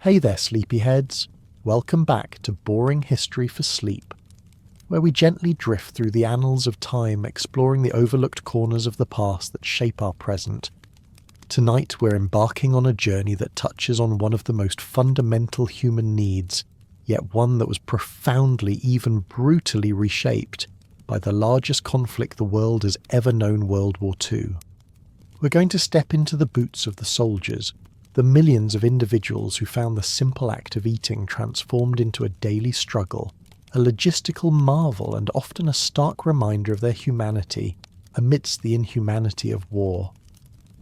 Hey there, sleepyheads. Welcome back to Boring History for Sleep, where we gently drift through the annals of time, exploring the overlooked corners of the past that shape our present. Tonight we're embarking on a journey that touches on one of the most fundamental human needs, yet one that was profoundly, even brutally reshaped by the largest conflict the world has ever known, World War II. We're going to step into the boots of the soldiers, the millions of individuals who found the simple act of eating transformed into a daily struggle, a logistical marvel and often a stark reminder of their humanity amidst the inhumanity of war.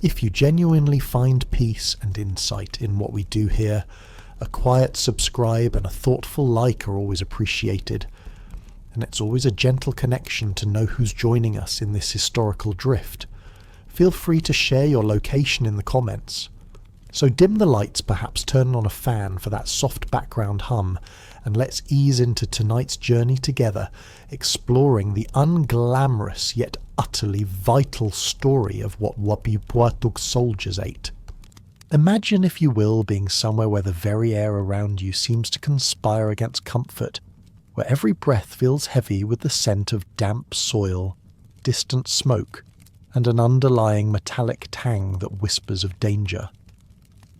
If you genuinely find peace and insight in what we do here, a quiet subscribe and a thoughtful like are always appreciated, and it's always a gentle connection to know who's joining us in this historical drift. Feel free to share your location in the comments. So dim the lights, perhaps turn on a fan for that soft background hum, and let's ease into tonight's journey together, exploring the unglamorous yet utterly vital story of what WWII soldiers ate. Imagine, if you will, being somewhere where the very air around you seems to conspire against comfort, where every breath feels heavy with the scent of damp soil, distant smoke, and an underlying metallic tang that whispers of danger.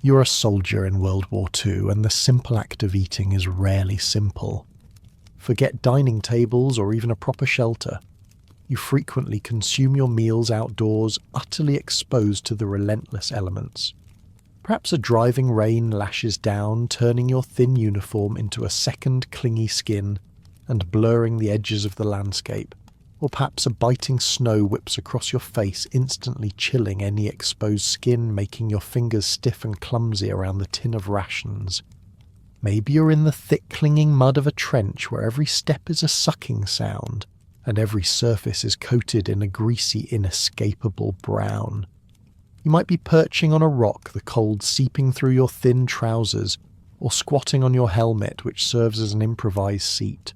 You're a soldier in World War II, and the simple act of eating is rarely simple. Forget dining tables or even a proper shelter. You frequently consume your meals outdoors, utterly exposed to the relentless elements. Perhaps a driving rain lashes down, turning your thin uniform into a second clingy skin and blurring the edges of the landscape. Or perhaps a biting snow whips across your face, instantly chilling any exposed skin, making your fingers stiff and clumsy around the tin of rations. Maybe you're in the thick clinging mud of a trench where every step is a sucking sound, and every surface is coated in a greasy, inescapable brown. You might be perching on a rock, the cold seeping through your thin trousers, or squatting on your helmet, which serves as an improvised seat.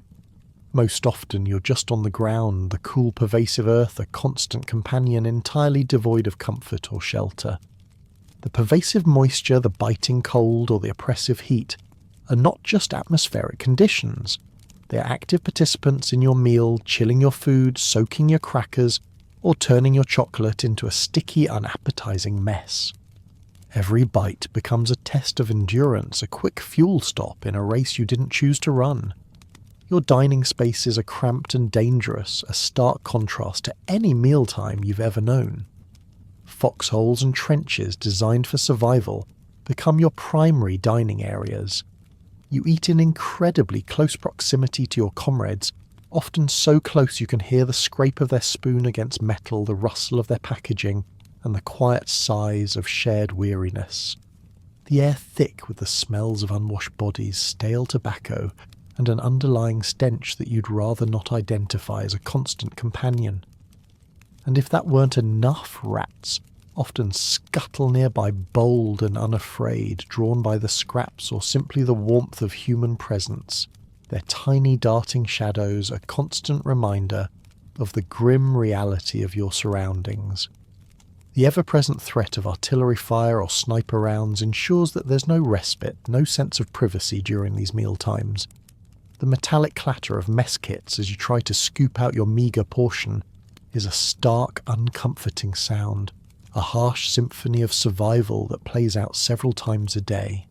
Most often you're just on the ground, the cool pervasive earth a constant companion entirely devoid of comfort or shelter. The pervasive moisture, the biting cold, or the oppressive heat are not just atmospheric conditions. They are active participants in your meal, chilling your food, soaking your crackers, or turning your chocolate into a sticky, unappetizing mess. Every bite becomes a test of endurance, a quick fuel stop in a race you didn't choose to run. Your dining spaces are cramped and dangerous, a stark contrast to any mealtime you've ever known. Foxholes and trenches designed for survival become your primary dining areas. You eat in incredibly close proximity to your comrades, often so close you can hear the scrape of their spoon against metal, the rustle of their packaging, and the quiet sighs of shared weariness. The air thick with the smells of unwashed bodies, stale tobacco, and an underlying stench that you'd rather not identify as a constant companion. And if that weren't enough, rats often scuttle nearby, bold and unafraid, drawn by the scraps or simply the warmth of human presence, their tiny darting shadows a constant reminder of the grim reality of your surroundings. The ever-present threat of artillery fire or sniper rounds ensures that there's no respite, no sense of privacy during these mealtimes. The metallic clatter of mess kits as you try to scoop out your meagre portion is a stark, uncomforting sound, a harsh symphony of survival that plays out several times a day.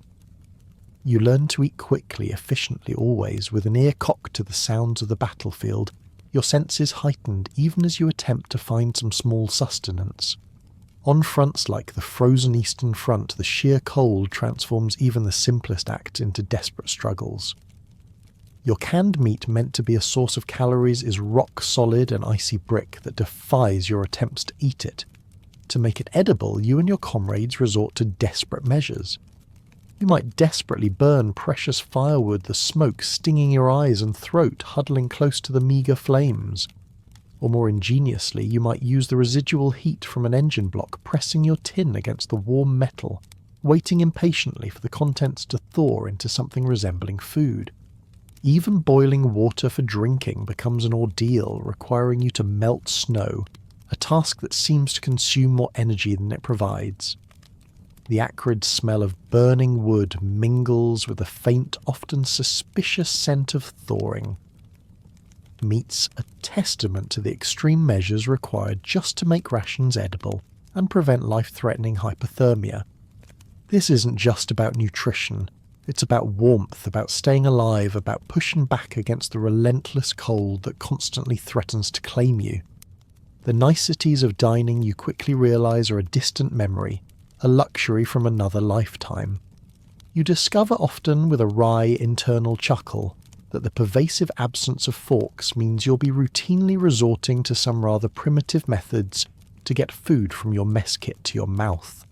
You learn to eat quickly, efficiently always, with an ear cocked to the sounds of the battlefield, your senses heightened even as you attempt to find some small sustenance. On fronts like the frozen Eastern Front, the sheer cold transforms even the simplest acts into desperate struggles. Your canned meat, meant to be a source of calories, is rock-solid and icy brick that defies your attempts to eat it. To make it edible, you and your comrades resort to desperate measures. You might desperately burn precious firewood, the smoke stinging your eyes and throat, huddling close to the meagre flames. Or more ingeniously, you might use the residual heat from an engine block, pressing your tin against the warm metal, waiting impatiently for the contents to thaw into something resembling food. Even boiling water for drinking becomes an ordeal, requiring you to melt snow, a task that seems to consume more energy than it provides. The acrid smell of burning wood mingles with a faint, often suspicious scent of thawing. Meat's a testament to the extreme measures required just to make rations edible and prevent life-threatening hypothermia. This isn't just about nutrition. It's about warmth, about staying alive, about pushing back against the relentless cold that constantly threatens to claim you. The niceties of dining, you quickly realise, are a distant memory, a luxury from another lifetime. You discover often with a wry internal chuckle that the pervasive absence of forks means you'll be routinely resorting to some rather primitive methods to get food from your mess kit to your mouth.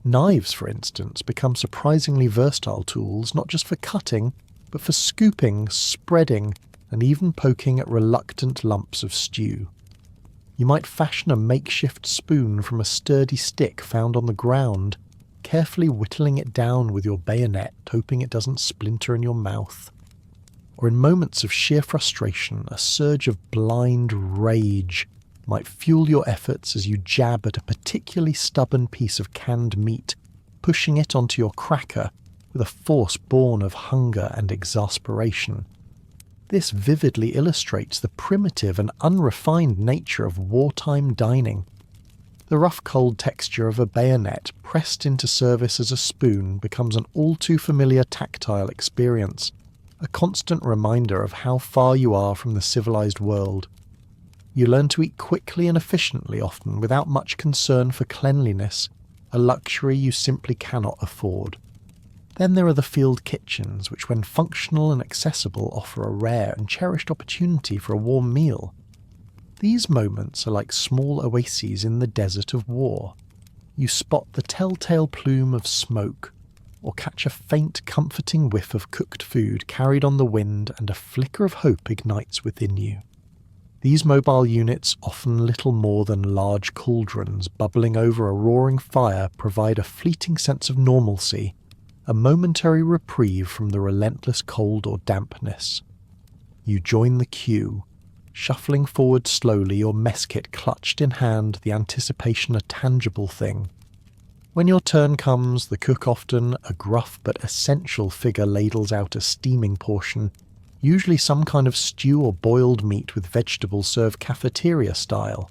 Knives, for instance, become surprisingly versatile tools not just for cutting, but for scooping, spreading, and even poking at reluctant lumps of stew. You might fashion a makeshift spoon from a sturdy stick found on the ground, carefully whittling it down with your bayonet, hoping it doesn't splinter in your mouth. Or in moments of sheer frustration, a surge of blind rage might fuel your efforts as you jab at a particularly stubborn piece of canned meat, pushing it onto your cracker with a force born of hunger and exasperation. This vividly illustrates the primitive and unrefined nature of wartime dining. The rough cold texture of a bayonet pressed into service as a spoon becomes an all too familiar tactile experience, a constant reminder of how far you are from the civilized world. You learn to eat quickly and efficiently, often without much concern for cleanliness, a luxury you simply cannot afford. Then there are the field kitchens, which when functional and accessible offer a rare and cherished opportunity for a warm meal. These moments are like small oases in the desert of war. You spot the telltale plume of smoke, or catch a faint, comforting whiff of cooked food carried on the wind, and a flicker of hope ignites within you. These mobile units, often little more than large cauldrons bubbling over a roaring fire, provide a fleeting sense of normalcy, a momentary reprieve from the relentless cold or dampness. You join the queue, shuffling forward slowly, your mess kit clutched in hand, the anticipation a tangible thing. When your turn comes, the cook, often a gruff but essential figure, ladles out a steaming portion, usually some kind of stew or boiled meat with vegetables served cafeteria style.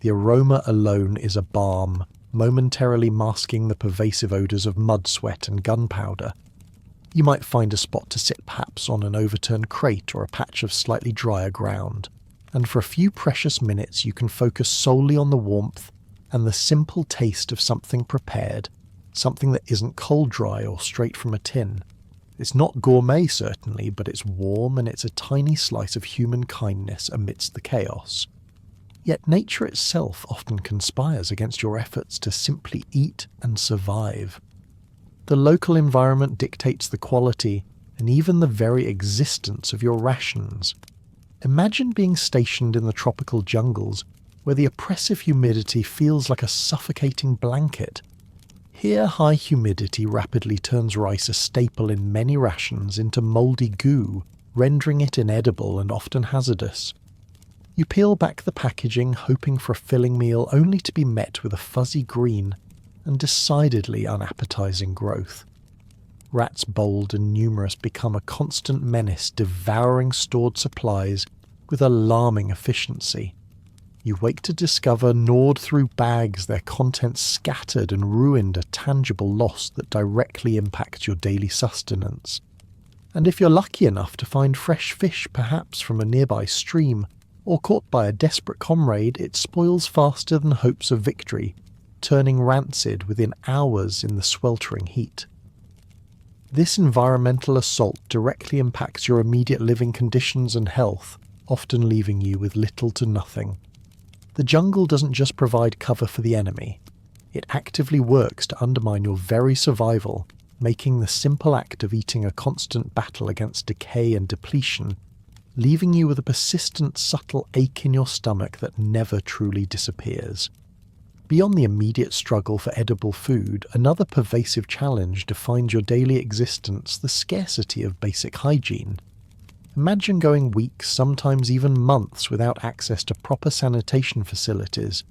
The aroma alone is a balm, momentarily masking the pervasive odours of mud sweat and gunpowder. You might find a spot to sit, perhaps on an overturned crate or a patch of slightly drier ground, and for a few precious minutes you can focus solely on the warmth and the simple taste of something prepared, something that isn't cold dry or straight from a tin. It's not gourmet, certainly, but it's warm, and it's a tiny slice of human kindness amidst the chaos. Yet nature itself often conspires against your efforts to simply eat and survive. The local environment dictates the quality and even the very existence of your rations. Imagine being stationed in the tropical jungles, where the oppressive humidity feels like a suffocating blanket. Here, high humidity rapidly turns rice, a staple in many rations, into mouldy goo, rendering it inedible and often hazardous. You peel back the packaging, hoping for a filling meal, only to be met with a fuzzy green and decidedly unappetizing growth. Rats, bold and numerous, become a constant menace, devouring stored supplies with alarming efficiency. You wake to discover, gnawed through bags, their contents scattered and ruined, a tangible loss that directly impacts your daily sustenance. And if you're lucky enough to find fresh fish, perhaps from a nearby stream, or caught by a desperate comrade, it spoils faster than hopes of victory, turning rancid within hours in the sweltering heat. This environmental assault directly impacts your immediate living conditions and health, often leaving you with little to nothing. The jungle doesn't just provide cover for the enemy, it actively works to undermine your very survival, making the simple act of eating a constant battle against decay and depletion, leaving you with a persistent, subtle ache in your stomach that never truly disappears. Beyond the immediate struggle for edible food, another pervasive challenge defines your daily existence: the scarcity of basic hygiene. Imagine going weeks, sometimes even months, without access to proper sanitation facilities.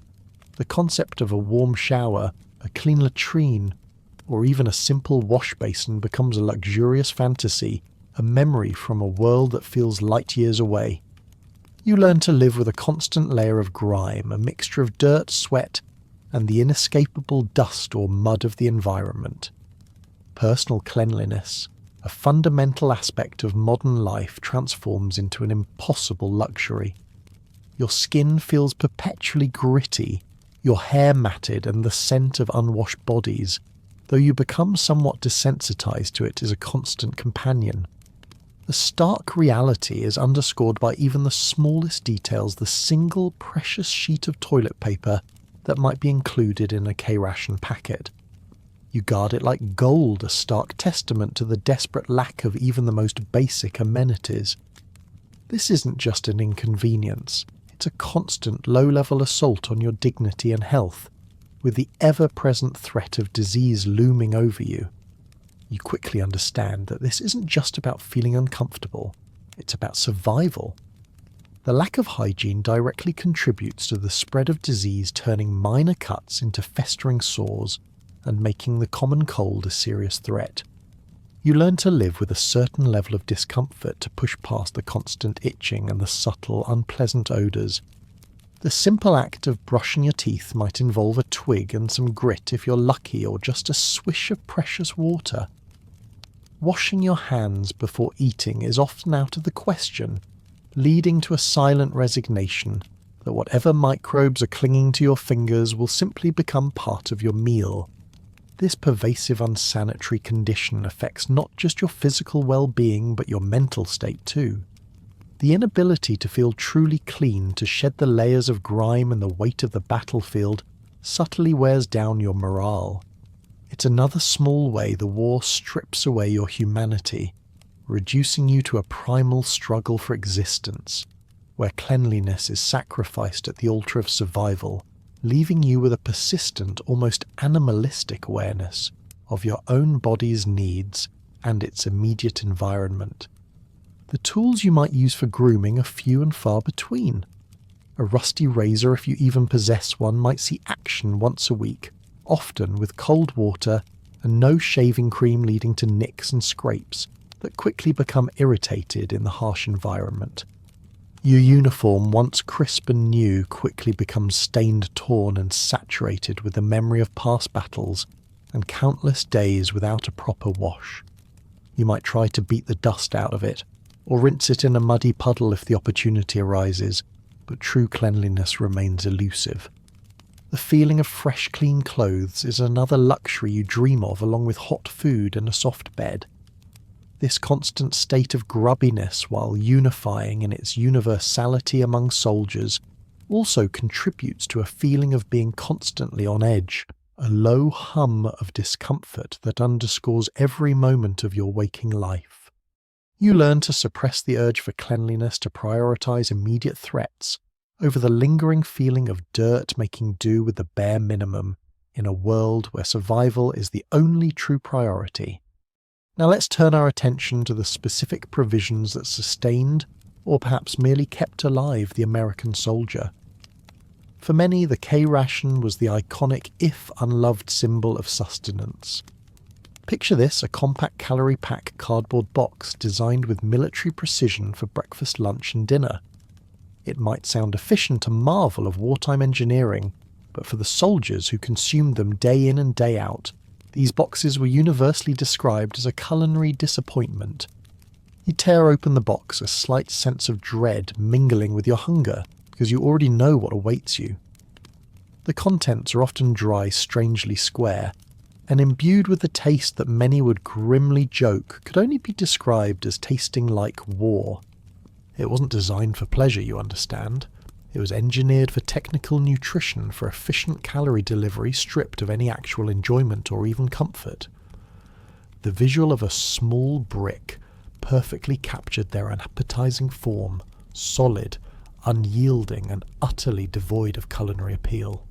The concept of a warm shower, a clean latrine, or even a simple wash basin becomes a luxurious fantasy, a memory from a world that feels light years away. You learn to live with a constant layer of grime, a mixture of dirt, sweat, and the inescapable dust or mud of the environment. Personal cleanliness, a fundamental aspect of modern life, transforms into an impossible luxury. Your skin feels perpetually gritty, your hair matted, and the scent of unwashed bodies, though you become somewhat desensitized to it, is a constant companion. The stark reality is underscored by even the smallest details, the single precious sheet of toilet paper that might be included in a K-ration packet. You guard it like gold, a stark testament to the desperate lack of even the most basic amenities. This isn't just an inconvenience, it's a constant low-level assault on your dignity and health, with the ever-present threat of disease looming over you. You quickly understand that this isn't just about feeling uncomfortable, it's about survival. The lack of hygiene directly contributes to the spread of disease, turning minor cuts into festering sores and making the common cold a serious threat. You learn to live with a certain level of discomfort to push past the constant itching and the subtle, unpleasant odours. The simple act of brushing your teeth might involve a twig and some grit if you're lucky, or just a swish of precious water. Washing your hands before eating is often out of the question, leading to a silent resignation that whatever microbes are clinging to your fingers will simply become part of your meal. This pervasive unsanitary condition affects not just your physical well-being but your mental state too. The inability to feel truly clean, to shed the layers of grime and the weight of the battlefield, subtly wears down your morale. It's another small way the war strips away your humanity, reducing you to a primal struggle for existence, where cleanliness is sacrificed at the altar of survival, leaving you with a persistent, almost animalistic awareness of your own body's needs and its immediate environment. The tools you might use for grooming are few and far between. A rusty razor, if you even possess one, might see action once a week, often with cold water and no shaving cream, leading to nicks and scrapes that quickly become irritated in the harsh environment. Your uniform, once crisp and new, quickly becomes stained, torn, and saturated with the memory of past battles and countless days without a proper wash. You might try to beat the dust out of it, or rinse it in a muddy puddle if the opportunity arises, but true cleanliness remains elusive. The feeling of fresh, clean clothes is another luxury you dream of, along with hot food and a soft bed. This constant state of grubbiness, while unifying in its universality among soldiers, also contributes to a feeling of being constantly on edge, a low hum of discomfort that underscores every moment of your waking life. You learn to suppress the urge for cleanliness, to prioritize immediate threats over the lingering feeling of dirt, making do with the bare minimum in a world where survival is the only true priority. Now let's turn our attention to the specific provisions that sustained, or perhaps merely kept alive, the American soldier. For many, the K-ration was the iconic, if unloved, symbol of sustenance. Picture this, a compact calorie pack cardboard box designed with military precision for breakfast, lunch and dinner. It might sound efficient, a marvel of wartime engineering, but for the soldiers who consumed them day in and day out, these boxes were universally described as a culinary disappointment. You tear open the box, a slight sense of dread mingling with your hunger, because you already know what awaits you. The contents are often dry, strangely square, and imbued with the taste that many would grimly joke could only be described as tasting like war. It wasn't designed for pleasure, you understand. It was engineered for technical nutrition, for efficient calorie delivery stripped of any actual enjoyment or even comfort. The visual of a small brick perfectly captured their unappetizing form, solid, unyielding, and utterly devoid of culinary appeal.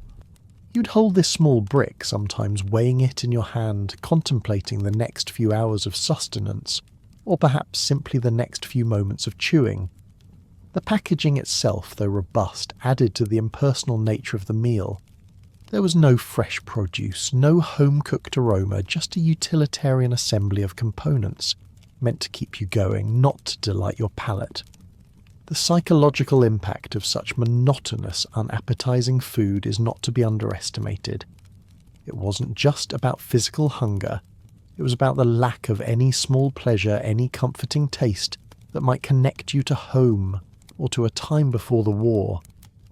You'd hold this small brick, sometimes weighing it in your hand, contemplating the next few hours of sustenance, or perhaps simply the next few moments of chewing. The packaging itself, though robust, added to the impersonal nature of the meal. There was no fresh produce, no home-cooked aroma, just a utilitarian assembly of components, meant to keep you going, not to delight your palate. The psychological impact of such monotonous, unappetizing food is not to be underestimated. It wasn't just about physical hunger, it was about the lack of any small pleasure, any comforting taste that might connect you to home or to a time before the war.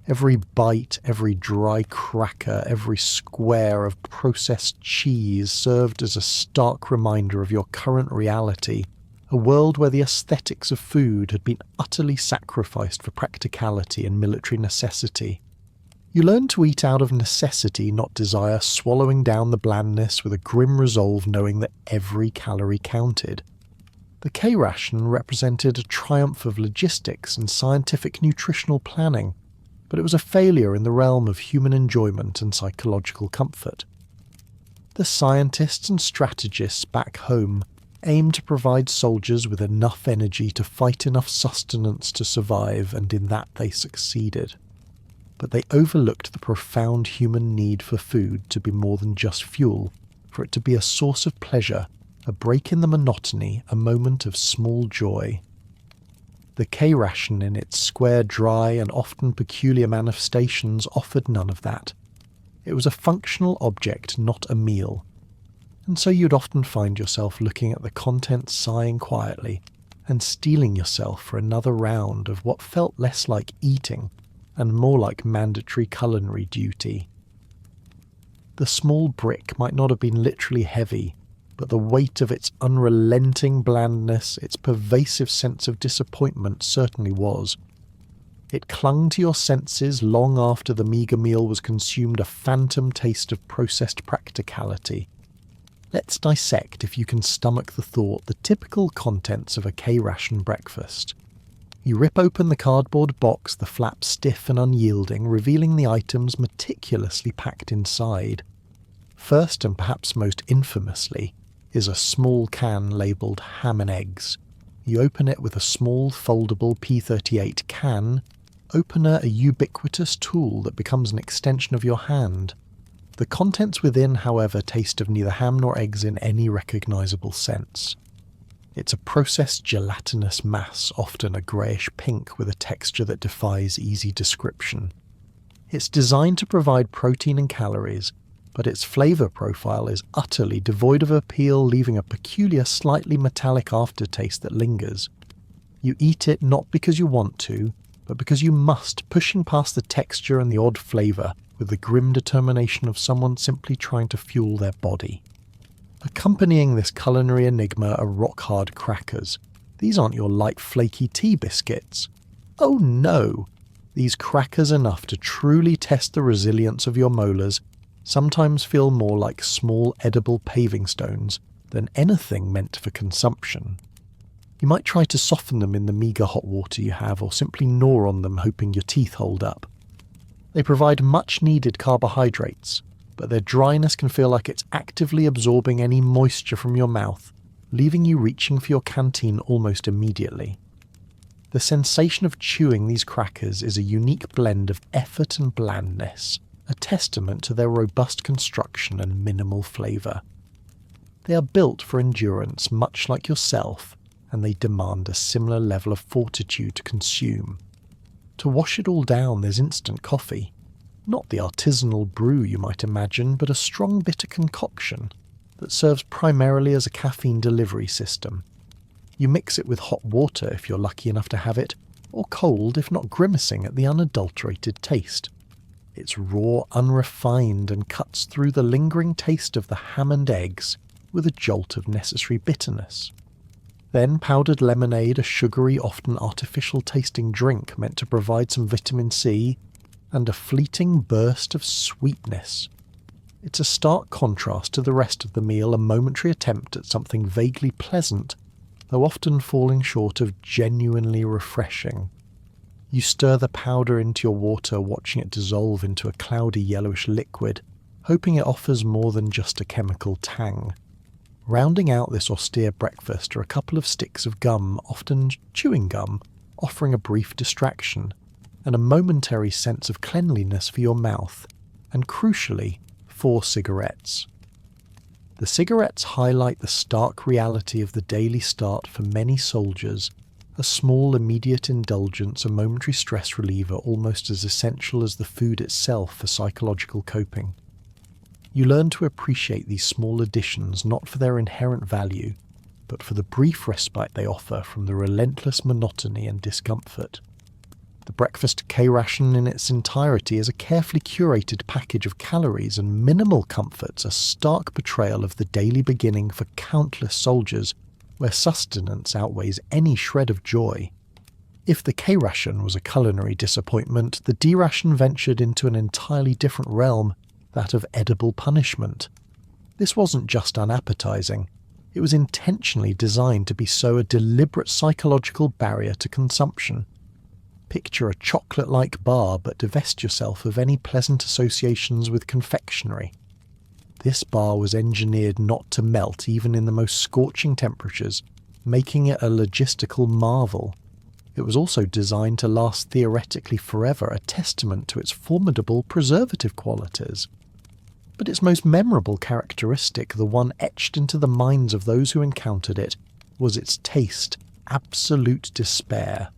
Every bite, every dry cracker, every square of processed cheese served as a stark reminder of your current reality, a world where the aesthetics of food had been utterly sacrificed for practicality and military necessity. You learned to eat out of necessity, not desire, swallowing down the blandness with a grim resolve knowing that every calorie counted. The K-ration represented a triumph of logistics and scientific nutritional planning, but it was a failure in the realm of human enjoyment and psychological comfort. The scientists and strategists back home aimed to provide soldiers with enough energy to fight enough sustenance to survive, and in that they succeeded. But they overlooked the profound human need for food to be more than just fuel, for it to be a source of pleasure, a break in the monotony, a moment of small joy. The K-ration in its square, dry, and often peculiar manifestations offered none of that. It was a functional object, not a meal. And so you'd often find yourself looking at the contents, sighing quietly, and steeling yourself for another round of what felt less like eating and more like mandatory culinary duty. The small brick might not have been literally heavy, but the weight of its unrelenting blandness, its pervasive sense of disappointment certainly was. It clung to your senses long after the meagre meal was consumed, a phantom taste of processed practicality. Let's dissect, if you can stomach the thought, the typical contents of a K-ration breakfast. You rip open the cardboard box, the flap stiff and unyielding, revealing the items meticulously packed inside. First, and perhaps most infamously, is a small can labelled ham and eggs. You open it with a small foldable P38 can opener, a ubiquitous tool that becomes an extension of your hand. The contents within, however, taste of neither ham nor eggs in any recognisable sense. It's a processed gelatinous mass, often a greyish pink with a texture that defies easy description. It's designed to provide protein and calories, but its flavour profile is utterly devoid of appeal, leaving a peculiar, slightly metallic aftertaste that lingers. You eat it not because you want to, but because you must, pushing past the texture and the odd flavour with the grim determination of someone simply trying to fuel their body. Accompanying this culinary enigma are rock-hard crackers. These aren't your light flaky tea biscuits. Oh no! These crackers enough to truly test the resilience of your molars sometimes feel more like small edible paving stones than anything meant for consumption. You might try to soften them in the meagre hot water you have, or simply gnaw on them hoping your teeth hold up. They provide much-needed carbohydrates, but their dryness can feel like it's actively absorbing any moisture from your mouth, leaving you reaching for your canteen almost immediately. The sensation of chewing these crackers is a unique blend of effort and blandness, a testament to their robust construction and minimal flavour. They are built for endurance, much like yourself, and they demand a similar level of fortitude to consume. To wash it all down, there's instant coffee. Not the artisanal brew you might imagine, but a strong bitter concoction that serves primarily as a caffeine delivery system. You mix it with hot water if you're lucky enough to have it, or cold if not grimacing at the unadulterated taste. It's raw, unrefined, and cuts through the lingering taste of the ham and eggs with a jolt of necessary bitterness. Then powdered lemonade, a sugary, often artificial-tasting drink meant to provide some vitamin C, and a fleeting burst of sweetness. It's a stark contrast to the rest of the meal, a momentary attempt at something vaguely pleasant, though often falling short of genuinely refreshing. You stir the powder into your water, watching it dissolve into a cloudy yellowish liquid, hoping it offers more than just a chemical tang. Rounding out this austere breakfast are a couple of sticks of gum, often chewing gum, offering a brief distraction, and a momentary sense of cleanliness for your mouth, and crucially, 4 cigarettes. The cigarettes highlight the stark reality of the daily start for many soldiers, a small immediate indulgence, a momentary stress reliever almost as essential as the food itself for psychological coping. You learn to appreciate these small additions not for their inherent value, but for the brief respite they offer from the relentless monotony and discomfort. The breakfast K-ration in its entirety is a carefully curated package of calories and minimal comforts, a stark portrayal of the daily beginning for countless soldiers, where sustenance outweighs any shred of joy. If the K-ration was a culinary disappointment, the D-ration ventured into an entirely different realm, that of edible punishment. This wasn't just unappetizing. It was intentionally designed to be so, a deliberate psychological barrier to consumption. Picture a chocolate-like bar, but divest yourself of any pleasant associations with confectionery. This bar was engineered not to melt even in the most scorching temperatures, making it a logistical marvel. It was also designed to last theoretically forever, a testament to its formidable preservative qualities. But its most memorable characteristic, the one etched into the minds of those who encountered it, was its taste, absolute despair.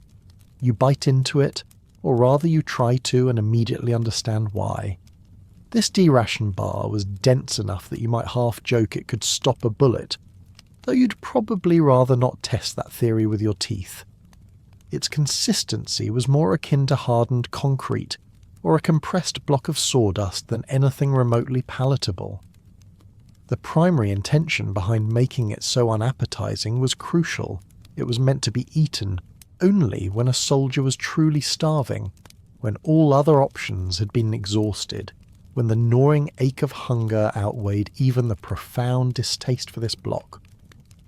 You bite into it, or rather you try to and immediately understand why. This D-ration bar was dense enough that you might half joke it could stop a bullet, though you'd probably rather not test that theory with your teeth. Its consistency was more akin to hardened concrete, or a compressed block of sawdust than anything remotely palatable. The primary intention behind making it so unappetizing was crucial. It was meant to be eaten only when a soldier was truly starving, when all other options had been exhausted, when the gnawing ache of hunger outweighed even the profound distaste for this block.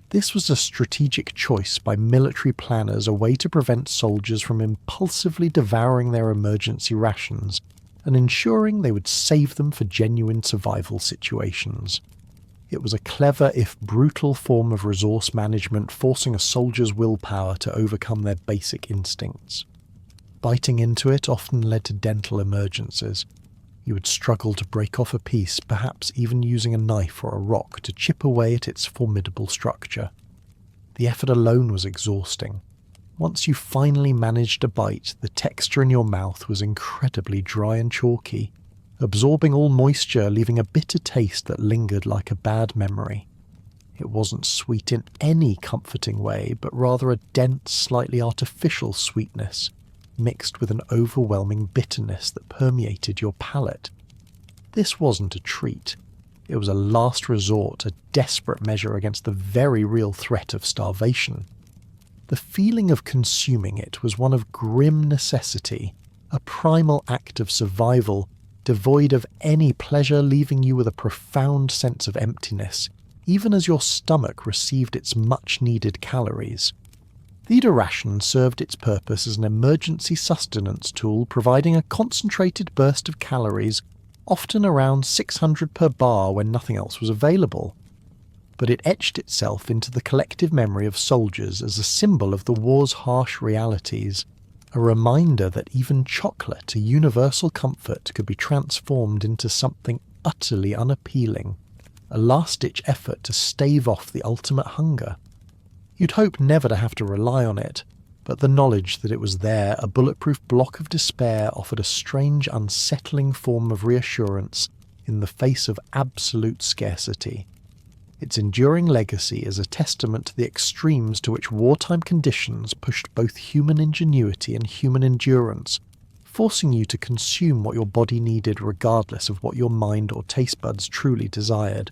This was a strategic choice by military planners, a way to prevent soldiers from impulsively devouring their emergency rations and ensuring they would save them for genuine survival situations. It was a clever, if brutal, form of resource management, forcing a soldier's willpower to overcome their basic instincts. Biting into it often led to dental emergencies. You would struggle to break off a piece, perhaps even using a knife or a rock to chip away at its formidable structure. The effort alone was exhausting. Once you finally managed a bite, the texture in your mouth was incredibly dry and chalky, absorbing all moisture, leaving a bitter taste that lingered like a bad memory. It wasn't sweet in any comforting way, but rather a dense, slightly artificial sweetness, mixed with an overwhelming bitterness that permeated your palate. This wasn't a treat. It was a last resort, a desperate measure against the very real threat of starvation. The feeling of consuming it was one of grim necessity, a primal act of survival, devoid of any pleasure, leaving you with a profound sense of emptiness, even as your stomach received its much-needed calories. The D-ration served its purpose as an emergency sustenance tool, providing a concentrated burst of calories, often around 600 per bar when nothing else was available. But it etched itself into the collective memory of soldiers as a symbol of the war's harsh realities, a reminder that even chocolate, a universal comfort, could be transformed into something utterly unappealing, a last-ditch effort to stave off the ultimate hunger. You'd hope never to have to rely on it, but the knowledge that it was there, a bulletproof block of despair, offered a strange, unsettling form of reassurance in the face of absolute scarcity. Its enduring legacy is a testament to the extremes to which wartime conditions pushed both human ingenuity and human endurance, forcing you to consume what your body needed regardless of what your mind or taste buds truly desired.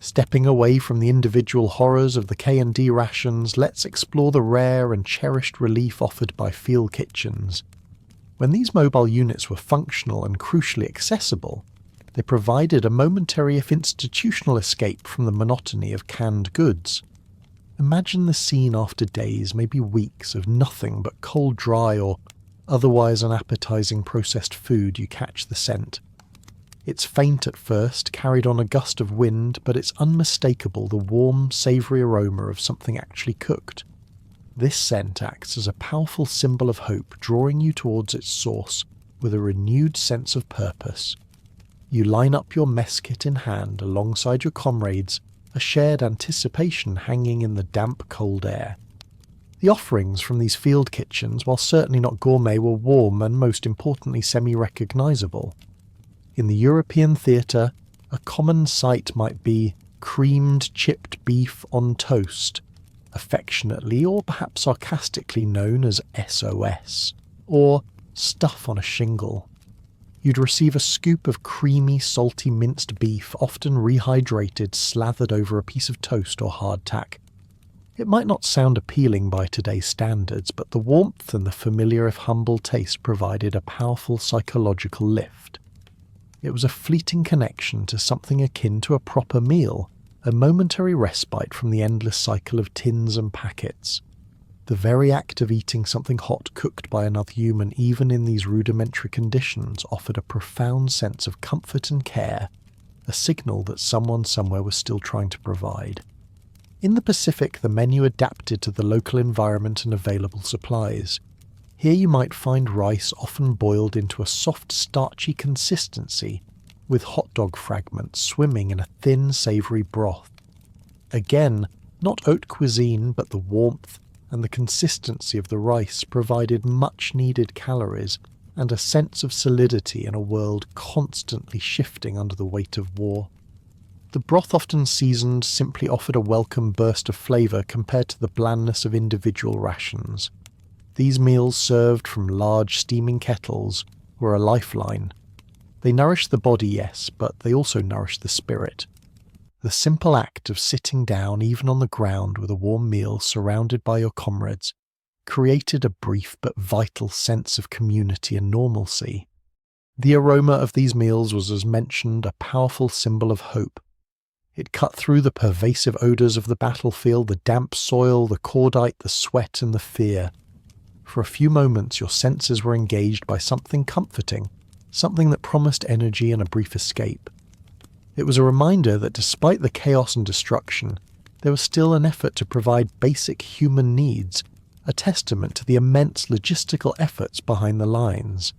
Stepping away from the individual horrors of the K and D rations, let's explore the rare and cherished relief offered by field kitchens. When these mobile units were functional and crucially accessible, they provided a momentary if institutional escape from the monotony of canned goods. Imagine the scene after days, maybe weeks, of nothing but cold, dry or otherwise unappetizing processed food. You catch the scent. It's faint at first, carried on a gust of wind, but it's unmistakable, the warm, savoury aroma of something actually cooked. This scent acts as a powerful symbol of hope, drawing you towards its source with a renewed sense of purpose. You line up your mess kit in hand alongside your comrades, a shared anticipation hanging in the damp, cold air. The offerings from these field kitchens, while certainly not gourmet, were warm and most importantly semi-recognisable. In the European theatre, a common sight might be creamed chipped beef on toast, affectionately or perhaps sarcastically known as SOS, or stuff on a shingle. You'd receive a scoop of creamy, salty minced beef, often rehydrated, slathered over a piece of toast or hardtack. It might not sound appealing by today's standards, but the warmth and the familiar if humble taste provided a powerful psychological lift. It was a fleeting connection to something akin to a proper meal, a momentary respite from the endless cycle of tins and packets. The very act of eating something hot cooked by another human, even in these rudimentary conditions, offered a profound sense of comfort and care, a signal that someone somewhere was still trying to provide. In the Pacific, the menu adapted to the local environment and available supplies. Here you might find rice often boiled into a soft, starchy consistency, with hot dog fragments swimming in a thin, savoury broth. Again, not haute cuisine, but the warmth and the consistency of the rice provided much-needed calories and a sense of solidity in a world constantly shifting under the weight of war. The broth, often seasoned, simply offered a welcome burst of flavour compared to the blandness of individual rations. These meals, served from large steaming kettles, were a lifeline. They nourished the body, yes, but they also nourished the spirit. The simple act of sitting down, even on the ground, with a warm meal surrounded by your comrades, created a brief but vital sense of community and normalcy. The aroma of these meals was, as mentioned, a powerful symbol of hope. It cut through the pervasive odours of the battlefield, the damp soil, the cordite, the sweat and the fear. For a few moments your senses were engaged by something comforting, something that promised energy and a brief escape. It was a reminder that despite the chaos and destruction, there was still an effort to provide basic human needs, a testament to the immense logistical efforts behind the lines.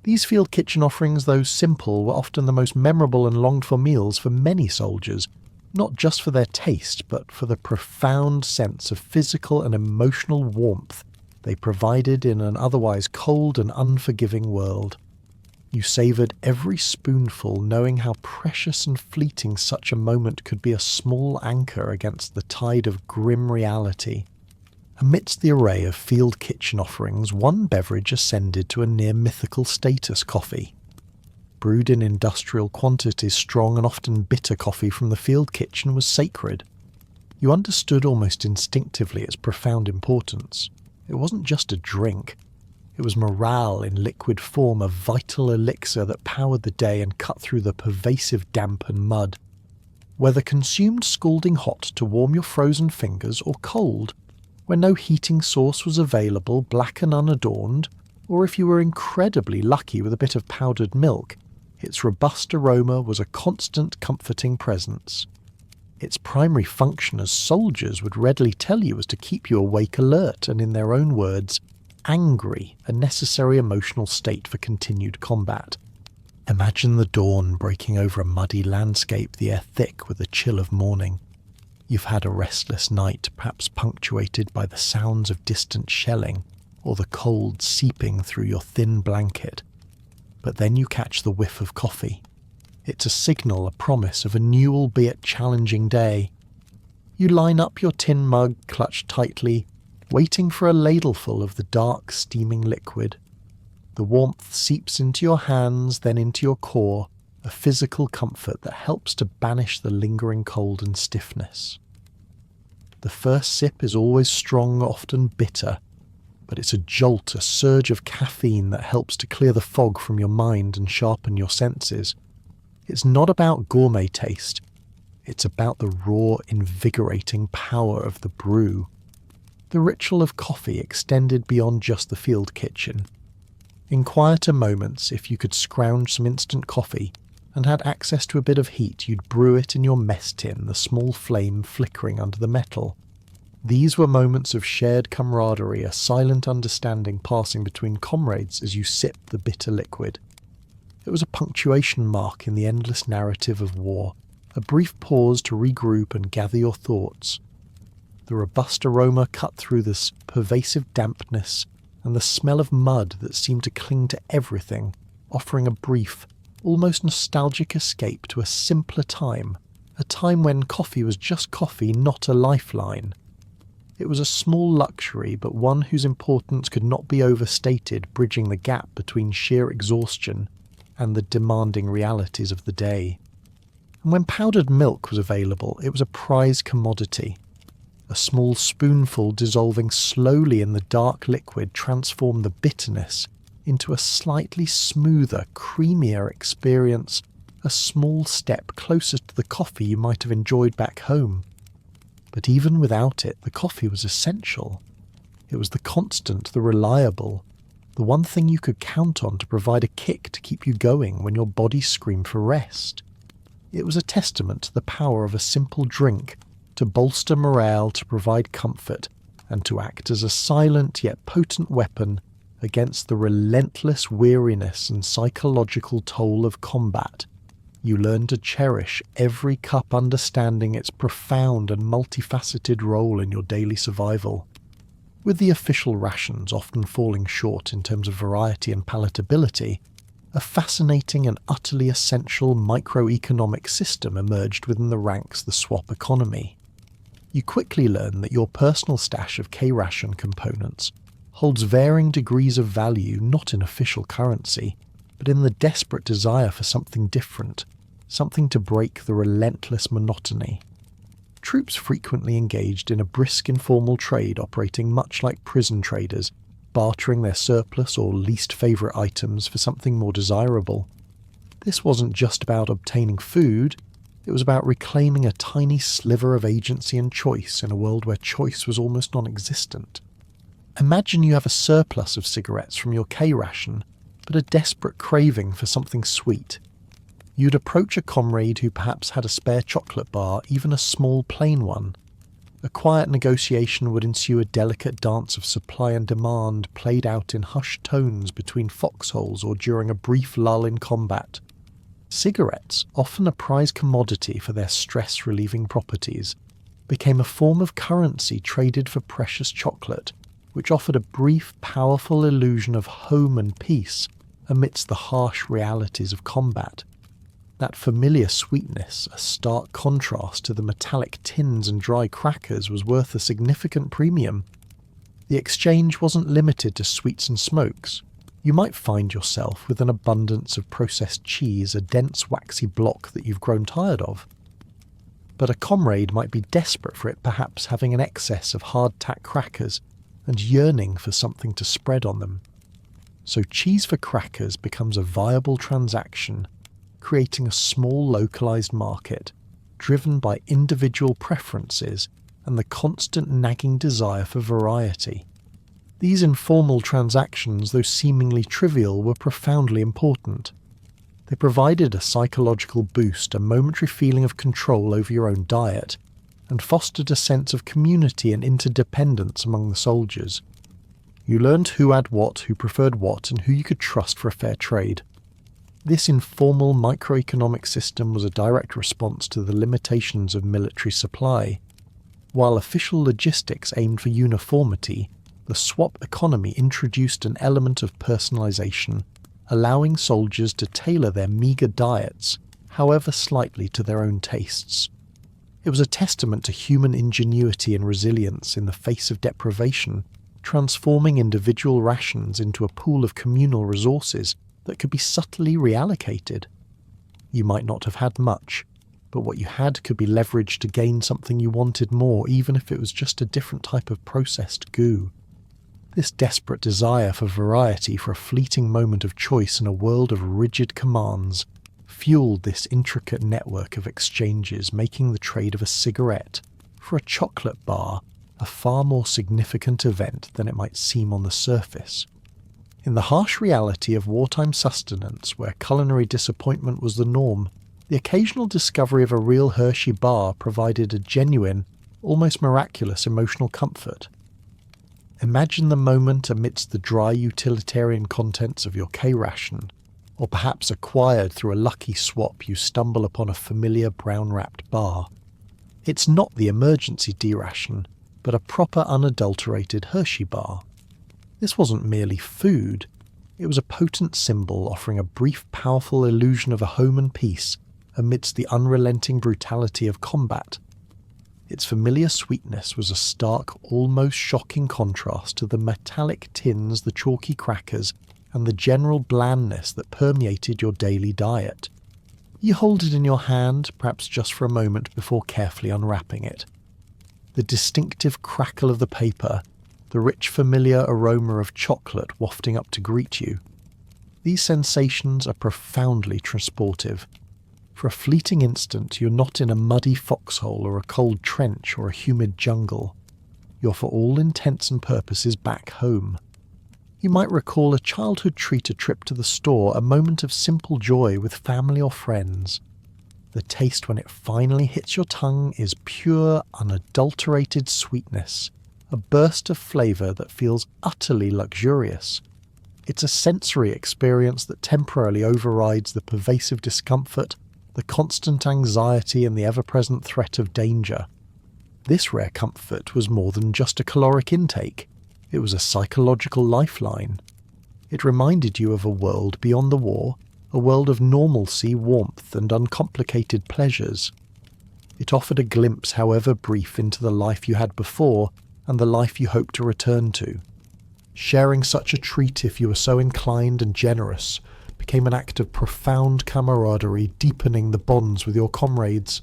These field kitchen offerings, though simple, were often the most memorable and longed-for meals for many soldiers, not just for their taste, but for the profound sense of physical and emotional warmth they provided in an otherwise cold and unforgiving world. You savoured every spoonful, knowing how precious and fleeting such a moment could be, a small anchor against the tide of grim reality. Amidst the array of field kitchen offerings, one beverage ascended to a near-mythical status: coffee. Brewed in industrial quantities, strong and often bitter coffee from the field kitchen was sacred. You understood almost instinctively its profound importance. It wasn't just a drink. It was morale in liquid form, a vital elixir that powered the day and cut through the pervasive damp and mud. Whether consumed scalding hot to warm your frozen fingers, or cold, when no heating source was available, black and unadorned, or if you were incredibly lucky with a bit of powdered milk, its robust aroma was a constant comforting presence. Its primary function, as soldiers would readily tell you, was to keep you awake, alert, and in their own words, angry, a necessary emotional state for continued combat. Imagine the dawn breaking over a muddy landscape, the air thick with the chill of morning. You've had a restless night, perhaps punctuated by the sounds of distant shelling, or the cold seeping through your thin blanket. But then you catch the whiff of coffee. It's a signal, a promise of a new, albeit challenging day. You line up your tin mug clutched tightly, waiting for a ladleful of the dark, steaming liquid. The warmth seeps into your hands, then into your core, a physical comfort that helps to banish the lingering cold and stiffness. The first sip is always strong, often bitter, but it's a jolt, a surge of caffeine that helps to clear the fog from your mind and sharpen your senses. It's not about gourmet taste. It's about the raw, invigorating power of the brew. The ritual of coffee extended beyond just the field kitchen. In quieter moments, if you could scrounge some instant coffee and had access to a bit of heat, you'd brew it in your mess tin, the small flame flickering under the metal. These were moments of shared camaraderie, a silent understanding passing between comrades as you sipped the bitter liquid. It was a punctuation mark in the endless narrative of war, a brief pause to regroup and gather your thoughts. The robust aroma cut through this pervasive dampness and the smell of mud that seemed to cling to everything, offering a brief, almost nostalgic escape to a simpler time, a time when coffee was just coffee, not a lifeline. It was a small luxury, but one whose importance could not be overstated, bridging the gap between sheer exhaustion and the demanding realities of the day. And when powdered milk was available, it was a prized commodity. A small spoonful dissolving slowly in the dark liquid transformed the bitterness into a slightly smoother, creamier experience, a small step closer to the coffee you might have enjoyed back home. But even without it, the coffee was essential. It was the constant, the reliable, the one thing you could count on to provide a kick to keep you going when your body screamed for rest. It was a testament to the power of a simple drink to bolster morale, to provide comfort, and to act as a silent yet potent weapon against the relentless weariness and psychological toll of combat. You learn to cherish every cup, understanding its profound and multifaceted role in your daily survival. With the official rations often falling short in terms of variety and palatability, a fascinating and utterly essential microeconomic system emerged within the ranks of the swap economy. You quickly learn that your personal stash of K-ration components holds varying degrees of value not in official currency, but in the desperate desire for something different, something to break the relentless monotony. Troops frequently engaged in a brisk informal trade operating much like prison traders, bartering their surplus or least favourite items for something more desirable. This wasn't just about obtaining food, it was about reclaiming a tiny sliver of agency and choice in a world where choice was almost non-existent. Imagine you have a surplus of cigarettes from your K-ration, but a desperate craving for something sweet. You'd approach a comrade who perhaps had a spare chocolate bar, even a small plain one. A quiet negotiation would ensue, a delicate dance of supply and demand played out in hushed tones between foxholes or during a brief lull in combat. Cigarettes, often a prized commodity for their stress-relieving properties, became a form of currency traded for precious chocolate, which offered a brief, powerful illusion of home and peace amidst the harsh realities of combat. That familiar sweetness, a stark contrast to the metallic tins and dry crackers, was worth a significant premium. The exchange wasn't limited to sweets and smokes. You might find yourself with an abundance of processed cheese, a dense waxy block that you've grown tired of. But a comrade might be desperate for it, perhaps having an excess of hardtack crackers and yearning for something to spread on them. So cheese for crackers becomes a viable transaction, creating a small localized market, driven by individual preferences and the constant nagging desire for variety. These informal transactions, though seemingly trivial, were profoundly important. They provided a psychological boost, a momentary feeling of control over your own diet, and fostered a sense of community and interdependence among the soldiers. You learned who had what, who preferred what, and who you could trust for a fair trade. This informal microeconomic system was a direct response to the limitations of military supply. While official logistics aimed for uniformity, the swap economy introduced an element of personalization, allowing soldiers to tailor their meagre diets, however slightly, to their own tastes. It was a testament to human ingenuity and resilience in the face of deprivation, transforming individual rations into a pool of communal resources that could be subtly reallocated. You might not have had much, but what you had could be leveraged to gain something you wanted more, even if it was just a different type of processed goo. This desperate desire for variety, for a fleeting moment of choice in a world of rigid commands, fueled this intricate network of exchanges, making the trade of a cigarette for a chocolate bar a far more significant event than it might seem on the surface. In the harsh reality of wartime sustenance, where culinary disappointment was the norm, the occasional discovery of a real Hershey bar provided a genuine, almost miraculous emotional comfort. Imagine the moment amidst the dry utilitarian contents of your K-ration, or perhaps acquired through a lucky swap you stumble upon a familiar brown-wrapped bar. It's not the emergency D-ration, but a proper unadulterated Hershey bar. This wasn't merely food, it was a potent symbol offering a brief powerful illusion of a home and peace amidst the unrelenting brutality of combat. Its familiar sweetness was a stark, almost shocking contrast to the metallic tins, the chalky crackers, and the general blandness that permeated your daily diet. You hold it in your hand, perhaps just for a moment before carefully unwrapping it. The distinctive crackle of the paper, the rich familiar aroma of chocolate wafting up to greet you. These sensations are profoundly transportive. For a fleeting instant, you're not in a muddy foxhole or a cold trench or a humid jungle. You're for all intents and purposes back home. You might recall a childhood treat, a trip to the store, a moment of simple joy with family or friends. The taste when it finally hits your tongue is pure, unadulterated sweetness, a burst of flavour that feels utterly luxurious. It's a sensory experience that temporarily overrides the pervasive discomfort, the constant anxiety and the ever-present threat of danger. This rare comfort was more than just a caloric intake. It was a psychological lifeline. It reminded you of a world beyond the war, a world of normalcy, warmth, and uncomplicated pleasures. It offered a glimpse, however brief, into the life you had before and the life you hoped to return to. Sharing such a treat, if you were so inclined and generous, became an act of profound camaraderie, deepening the bonds with your comrades.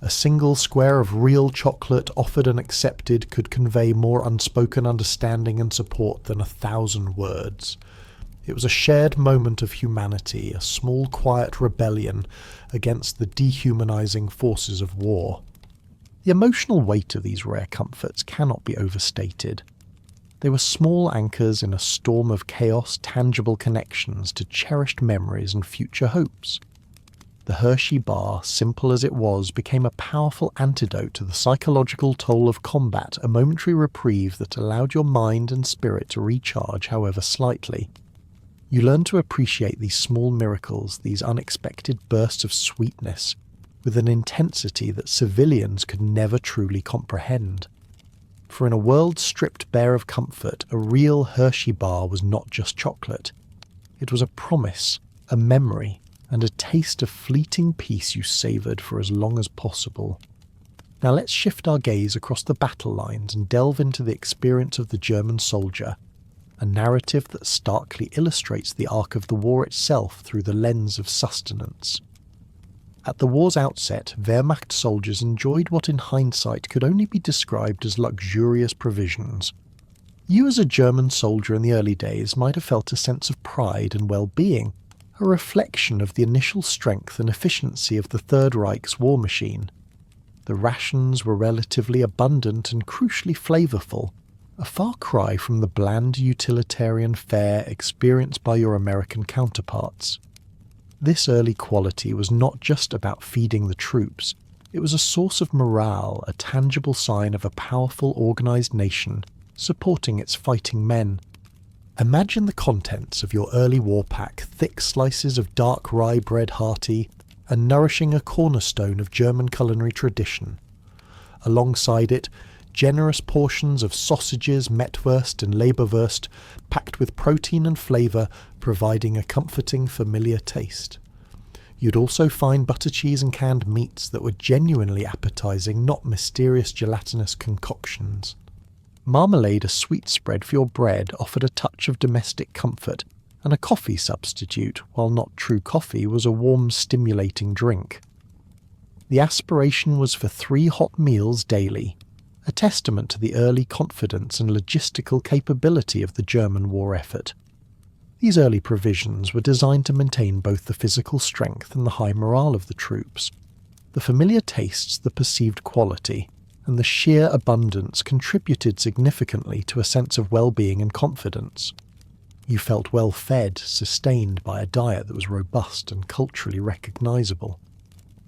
A single square of real chocolate offered and accepted could convey more unspoken understanding and support than 1,000 words. It was a shared moment of humanity, a small quiet rebellion against the dehumanizing forces of war. The emotional weight of these rare comforts cannot be overstated. They were small anchors in a storm of chaos, tangible connections to cherished memories and future hopes. The Hershey bar, simple as it was, became a powerful antidote to the psychological toll of combat, a momentary reprieve that allowed your mind and spirit to recharge, however slightly. You learned to appreciate these small miracles, these unexpected bursts of sweetness, with an intensity that civilians could never truly comprehend. For in a world stripped bare of comfort, a real Hershey bar was not just chocolate. It was a promise, a memory, and a taste of fleeting peace you savoured for as long as possible. Now let's shift our gaze across the battle lines and delve into the experience of the German soldier, a narrative that starkly illustrates the arc of the war itself through the lens of sustenance. At the war's outset, Wehrmacht soldiers enjoyed what in hindsight could only be described as luxurious provisions. You as a German soldier in the early days might have felt a sense of pride and well-being, a reflection of the initial strength and efficiency of the Third Reich's war machine. The rations were relatively abundant and crucially flavourful, a far cry from the bland utilitarian fare experienced by your American counterparts. This early quality was not just about feeding the troops, it was a source of morale, a tangible sign of a powerful, organised nation supporting its fighting men. Imagine the contents of your early war pack, thick slices of dark rye bread hearty, and nourishing a cornerstone of German culinary tradition. Alongside it, generous portions of sausages, Mettwurst and Leberwurst, packed with protein and flavour, providing a comforting, familiar taste. You'd also find butter cheese and canned meats that were genuinely appetising, not mysterious gelatinous concoctions. Marmalade, a sweet spread for your bread, offered a touch of domestic comfort, and a coffee substitute, while not true coffee, was a warm, stimulating drink. The aspiration was for 3 hot meals daily, a testament to the early confidence and logistical capability of the German war effort. These early provisions were designed to maintain both the physical strength and the high morale of the troops. The familiar tastes, the perceived quality, and the sheer abundance contributed significantly to a sense of well-being and confidence. You felt well fed, sustained by a diet that was robust and culturally recognisable.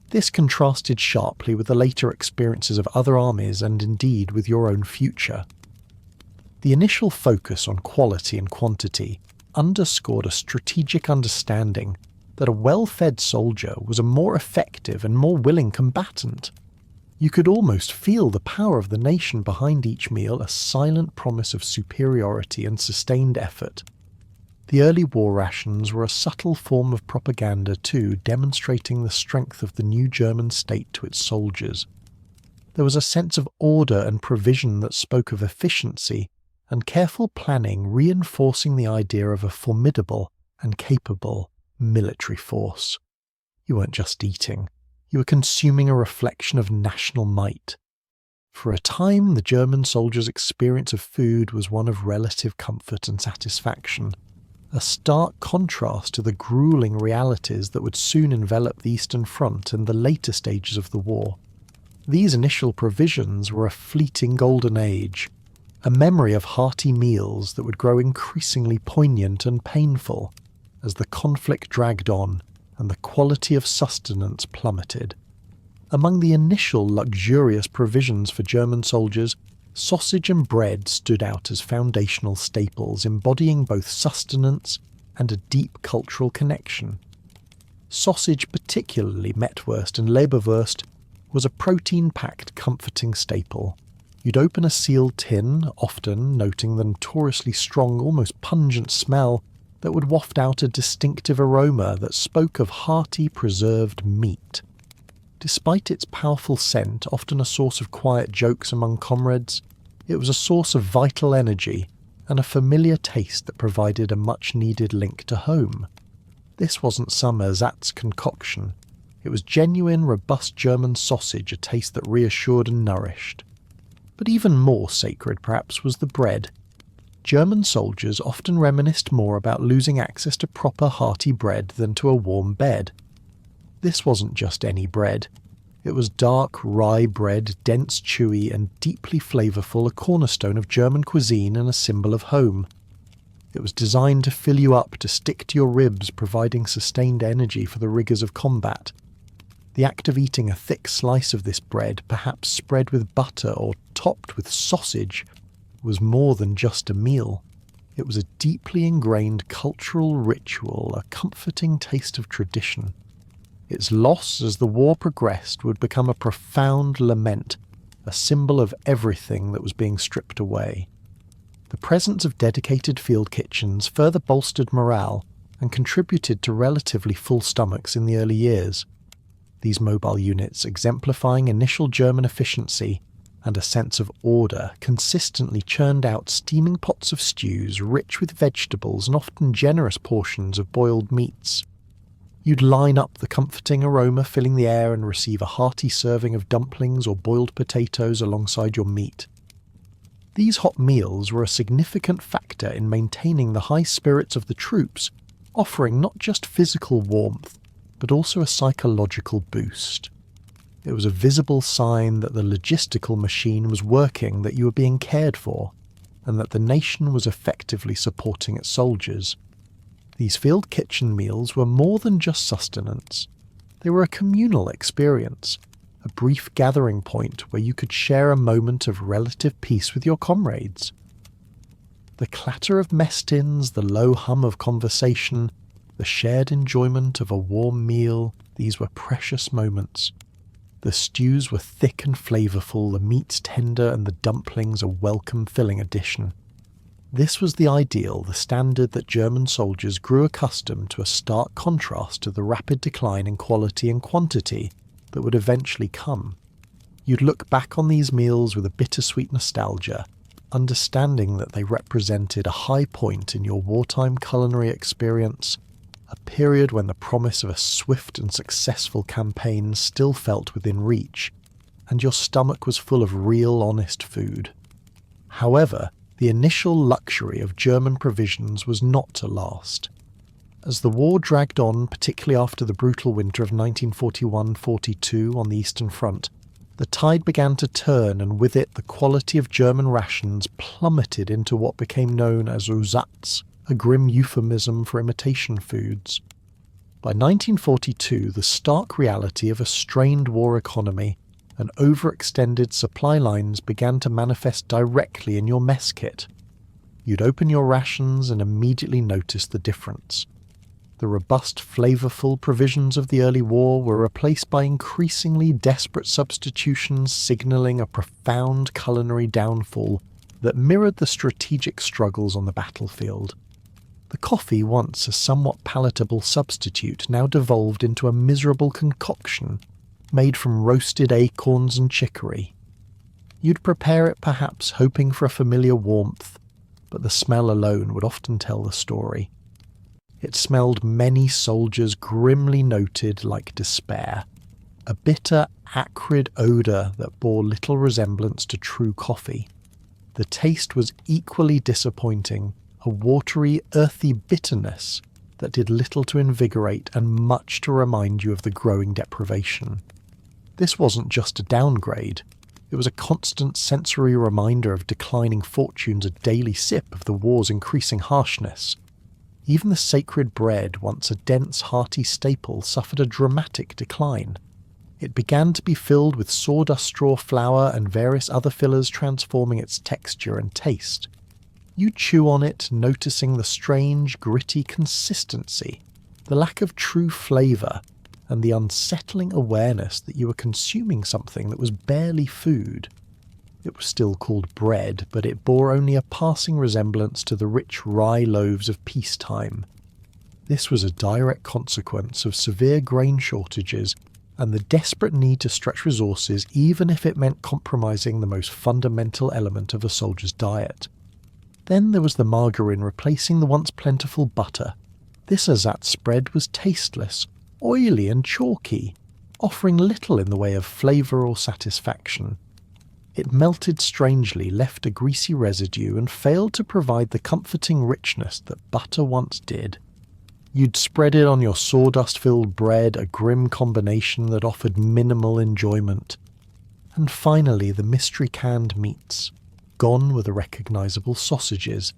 This contrasted sharply with the later experiences of other armies and indeed with your own future. The initial focus on quality and quantity underscored a strategic understanding that a well-fed soldier was a more effective and more willing combatant. You could almost feel the power of the nation behind each meal, a silent promise of superiority and sustained effort. The early war rations were a subtle form of propaganda too, demonstrating the strength of the new German state to its soldiers. There was a sense of order and provision that spoke of efficiency and careful planning, reinforcing the idea of a formidable and capable military force. You weren't just eating, you were consuming a reflection of national might. For a time, the German soldiers' experience of food was one of relative comfort and satisfaction, a stark contrast to the grueling realities that would soon envelop the Eastern Front and the later stages of the war. These initial provisions were a fleeting golden age, a memory of hearty meals that would grow increasingly poignant and painful as the conflict dragged on and the quality of sustenance plummeted. Among the initial luxurious provisions for German soldiers, sausage and bread stood out as foundational staples, embodying both sustenance and a deep cultural connection. Sausage, particularly Mettwurst and Leberwurst, was a protein-packed, comforting staple. You'd open a sealed tin, often noting the notoriously strong, almost pungent smell that would waft out a distinctive aroma that spoke of hearty, preserved meat. Despite its powerful scent, often a source of quiet jokes among comrades, it was a source of vital energy and a familiar taste that provided a much-needed link to home. This wasn't some ersatz concoction. It was genuine, robust German sausage, a taste that reassured and nourished. But even more sacred, perhaps, was the bread. German soldiers often reminisced more about losing access to proper hearty bread than to a warm bed. This wasn't just any bread. It was dark rye bread, dense, chewy, and deeply flavourful, a cornerstone of German cuisine and a symbol of home. It was designed to fill you up, to stick to your ribs, providing sustained energy for the rigours of combat. The act of eating a thick slice of this bread, perhaps spread with butter or topped with sausage, was more than just a meal. It was a deeply ingrained cultural ritual, a comforting taste of tradition. Its loss as the war progressed would become a profound lament, a symbol of everything that was being stripped away. The presence of dedicated field kitchens further bolstered morale and contributed to relatively full stomachs in the early years. These mobile units, exemplifying initial German efficiency and a sense of order, consistently churned out steaming pots of stews rich with vegetables and often generous portions of boiled meats. You'd line up the comforting aroma filling the air and receive a hearty serving of dumplings or boiled potatoes alongside your meat. These hot meals were a significant factor in maintaining the high spirits of the troops, offering not just physical warmth, but also a psychological boost. It was a visible sign that the logistical machine was working, that you were being cared for, and that the nation was effectively supporting its soldiers. These field kitchen meals were more than just sustenance. They were a communal experience, a brief gathering point where you could share a moment of relative peace with your comrades. The clatter of mess tins, the low hum of conversation, the shared enjoyment of a warm meal, these were precious moments. The stews were thick and flavourful, the meats tender, and the dumplings a welcome filling addition. This was the ideal, the standard that German soldiers grew accustomed to, a stark contrast to the rapid decline in quality and quantity that would eventually come. You'd look back on these meals with a bittersweet nostalgia, understanding that they represented a high point in your wartime culinary experience, a period when the promise of a swift and successful campaign still felt within reach, and your stomach was full of real, honest food. However, the initial luxury of German provisions was not to last. As the war dragged on, particularly after the brutal winter of 1941-42 on the Eastern Front, the tide began to turn, and with it the quality of German rations plummeted into what became known as Ersatz, a grim euphemism for imitation foods. By 1942, the stark reality of a strained war economy and overextended supply lines began to manifest directly in your mess kit. You'd open your rations and immediately notice the difference. The robust, flavourful provisions of the early war were replaced by increasingly desperate substitutions signalling a profound culinary downfall that mirrored the strategic struggles on the battlefield. The coffee, once a somewhat palatable substitute, now devolved into a miserable concoction made from roasted acorns and chicory. You'd prepare it perhaps hoping for a familiar warmth, but the smell alone would often tell the story. It smelled many soldiers grimly noted like despair, a bitter, acrid odour that bore little resemblance to true coffee. The taste was equally disappointing, a watery, earthy bitterness that did little to invigorate and much to remind you of the growing deprivation. This wasn't just a downgrade, it was a constant sensory reminder of declining fortunes, a daily sip of the war's increasing harshness. Even the sacred bread, once a dense, hearty staple, suffered a dramatic decline. It began to be filled with sawdust straw flour and various other fillers, transforming its texture and taste. You chew on it, noticing the strange, gritty consistency, the lack of true flavour, and the unsettling awareness that you were consuming something that was barely food. It was still called bread, but it bore only a passing resemblance to the rich rye loaves of peacetime. This was a direct consequence of severe grain shortages and the desperate need to stretch resources, even if it meant compromising the most fundamental element of a soldier's diet. Then there was the margarine replacing the once plentiful butter. This ersatz bread was tasteless, oily and chalky, offering little in the way of flavour or satisfaction. It melted strangely, left a greasy residue, and failed to provide the comforting richness that butter once did. You'd spread it on your sawdust-filled bread, a grim combination that offered minimal enjoyment. And finally, the mystery canned meats. Gone were the recognisable sausages.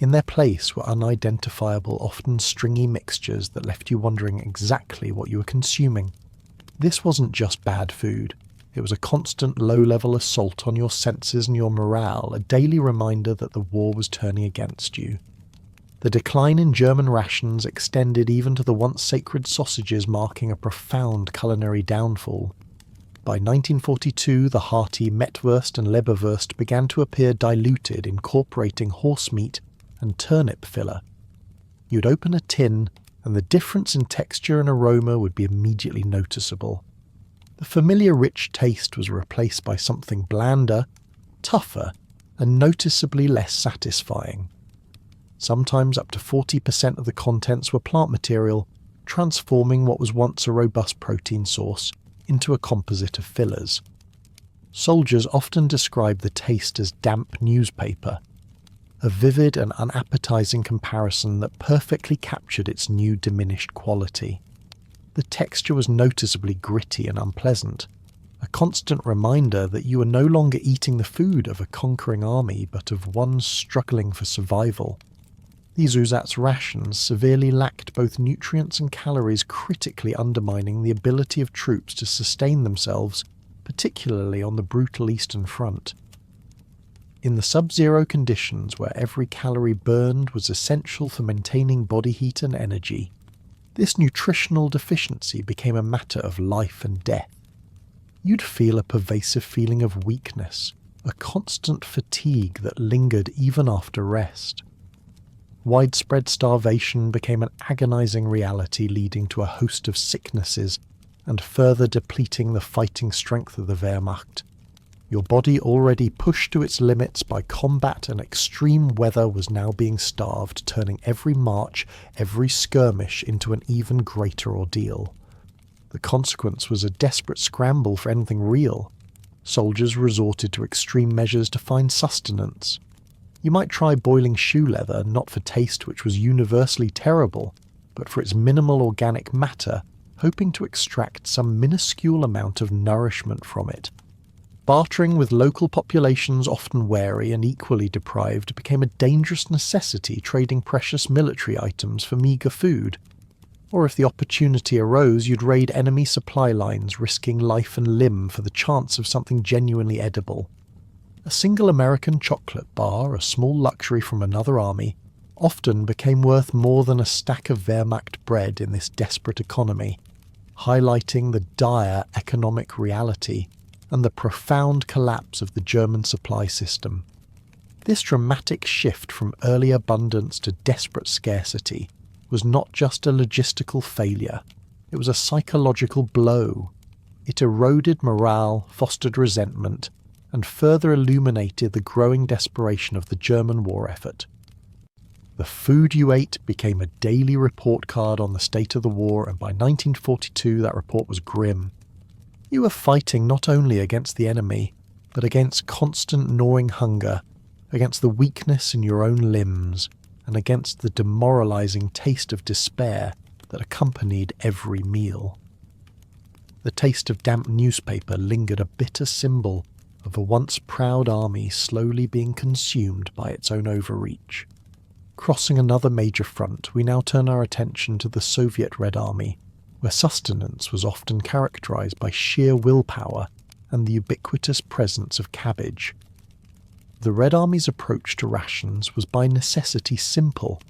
In their place were unidentifiable, often stringy mixtures that left you wondering exactly what you were consuming. This wasn't just bad food. It was a constant low-level assault on your senses and your morale, a daily reminder that the war was turning against you. The decline in German rations extended even to the once sacred sausages, marking a profound culinary downfall. By 1942, the hearty Mettwurst and Leberwurst began to appear diluted, incorporating horse meat and turnip filler. You'd open a tin, and the difference in texture and aroma would be immediately noticeable. The familiar rich taste was replaced by something blander, tougher, and noticeably less satisfying. Sometimes up to 40% of the contents were plant material, transforming what was once a robust protein source into a composite of fillers. Soldiers often described the taste as damp newspaper, a vivid and unappetizing comparison that perfectly captured its new diminished quality. The texture was noticeably gritty and unpleasant, a constant reminder that you were no longer eating the food of a conquering army, but of one struggling for survival. These ersatz rations severely lacked both nutrients and calories, critically undermining the ability of troops to sustain themselves, particularly on the brutal Eastern Front. In the sub-zero conditions where every calorie burned was essential for maintaining body heat and energy, this nutritional deficiency became a matter of life and death. You'd feel a pervasive feeling of weakness, a constant fatigue that lingered even after rest. Widespread starvation became an agonizing reality, leading to a host of sicknesses and further depleting the fighting strength of the Wehrmacht. Your body, already pushed to its limits by combat and extreme weather, was now being starved, turning every march, every skirmish into an even greater ordeal. The consequence was a desperate scramble for anything real. Soldiers resorted to extreme measures to find sustenance. You might try boiling shoe leather, not for taste, which was universally terrible, but for its minimal organic matter, hoping to extract some minuscule amount of nourishment from it. Bartering with local populations, often wary and equally deprived, became a dangerous necessity, trading precious military items for meagre food. Or if the opportunity arose, you'd raid enemy supply lines, risking life and limb for the chance of something genuinely edible. A single American chocolate bar, a small luxury from another army, often became worth more than a stack of Wehrmacht bread in this desperate economy, highlighting the dire economic reality and the profound collapse of the German supply system. This dramatic shift from early abundance to desperate scarcity was not just a logistical failure, it was a psychological blow. It eroded morale, fostered resentment, and further illuminated the growing desperation of the German war effort. The food you ate became a daily report card on the state of the war, and by 1942 that report was grim. You were fighting not only against the enemy, but against constant gnawing hunger, against the weakness in your own limbs, and against the demoralizing taste of despair that accompanied every meal. The taste of damp newspaper lingered, a bitter symbol of a once proud army slowly being consumed by its own overreach. Crossing another major front, we now turn our attention to the Soviet Red Army, where sustenance was often characterized by sheer willpower and the ubiquitous presence of cabbage. The Red Army's approach to rations was by necessity simple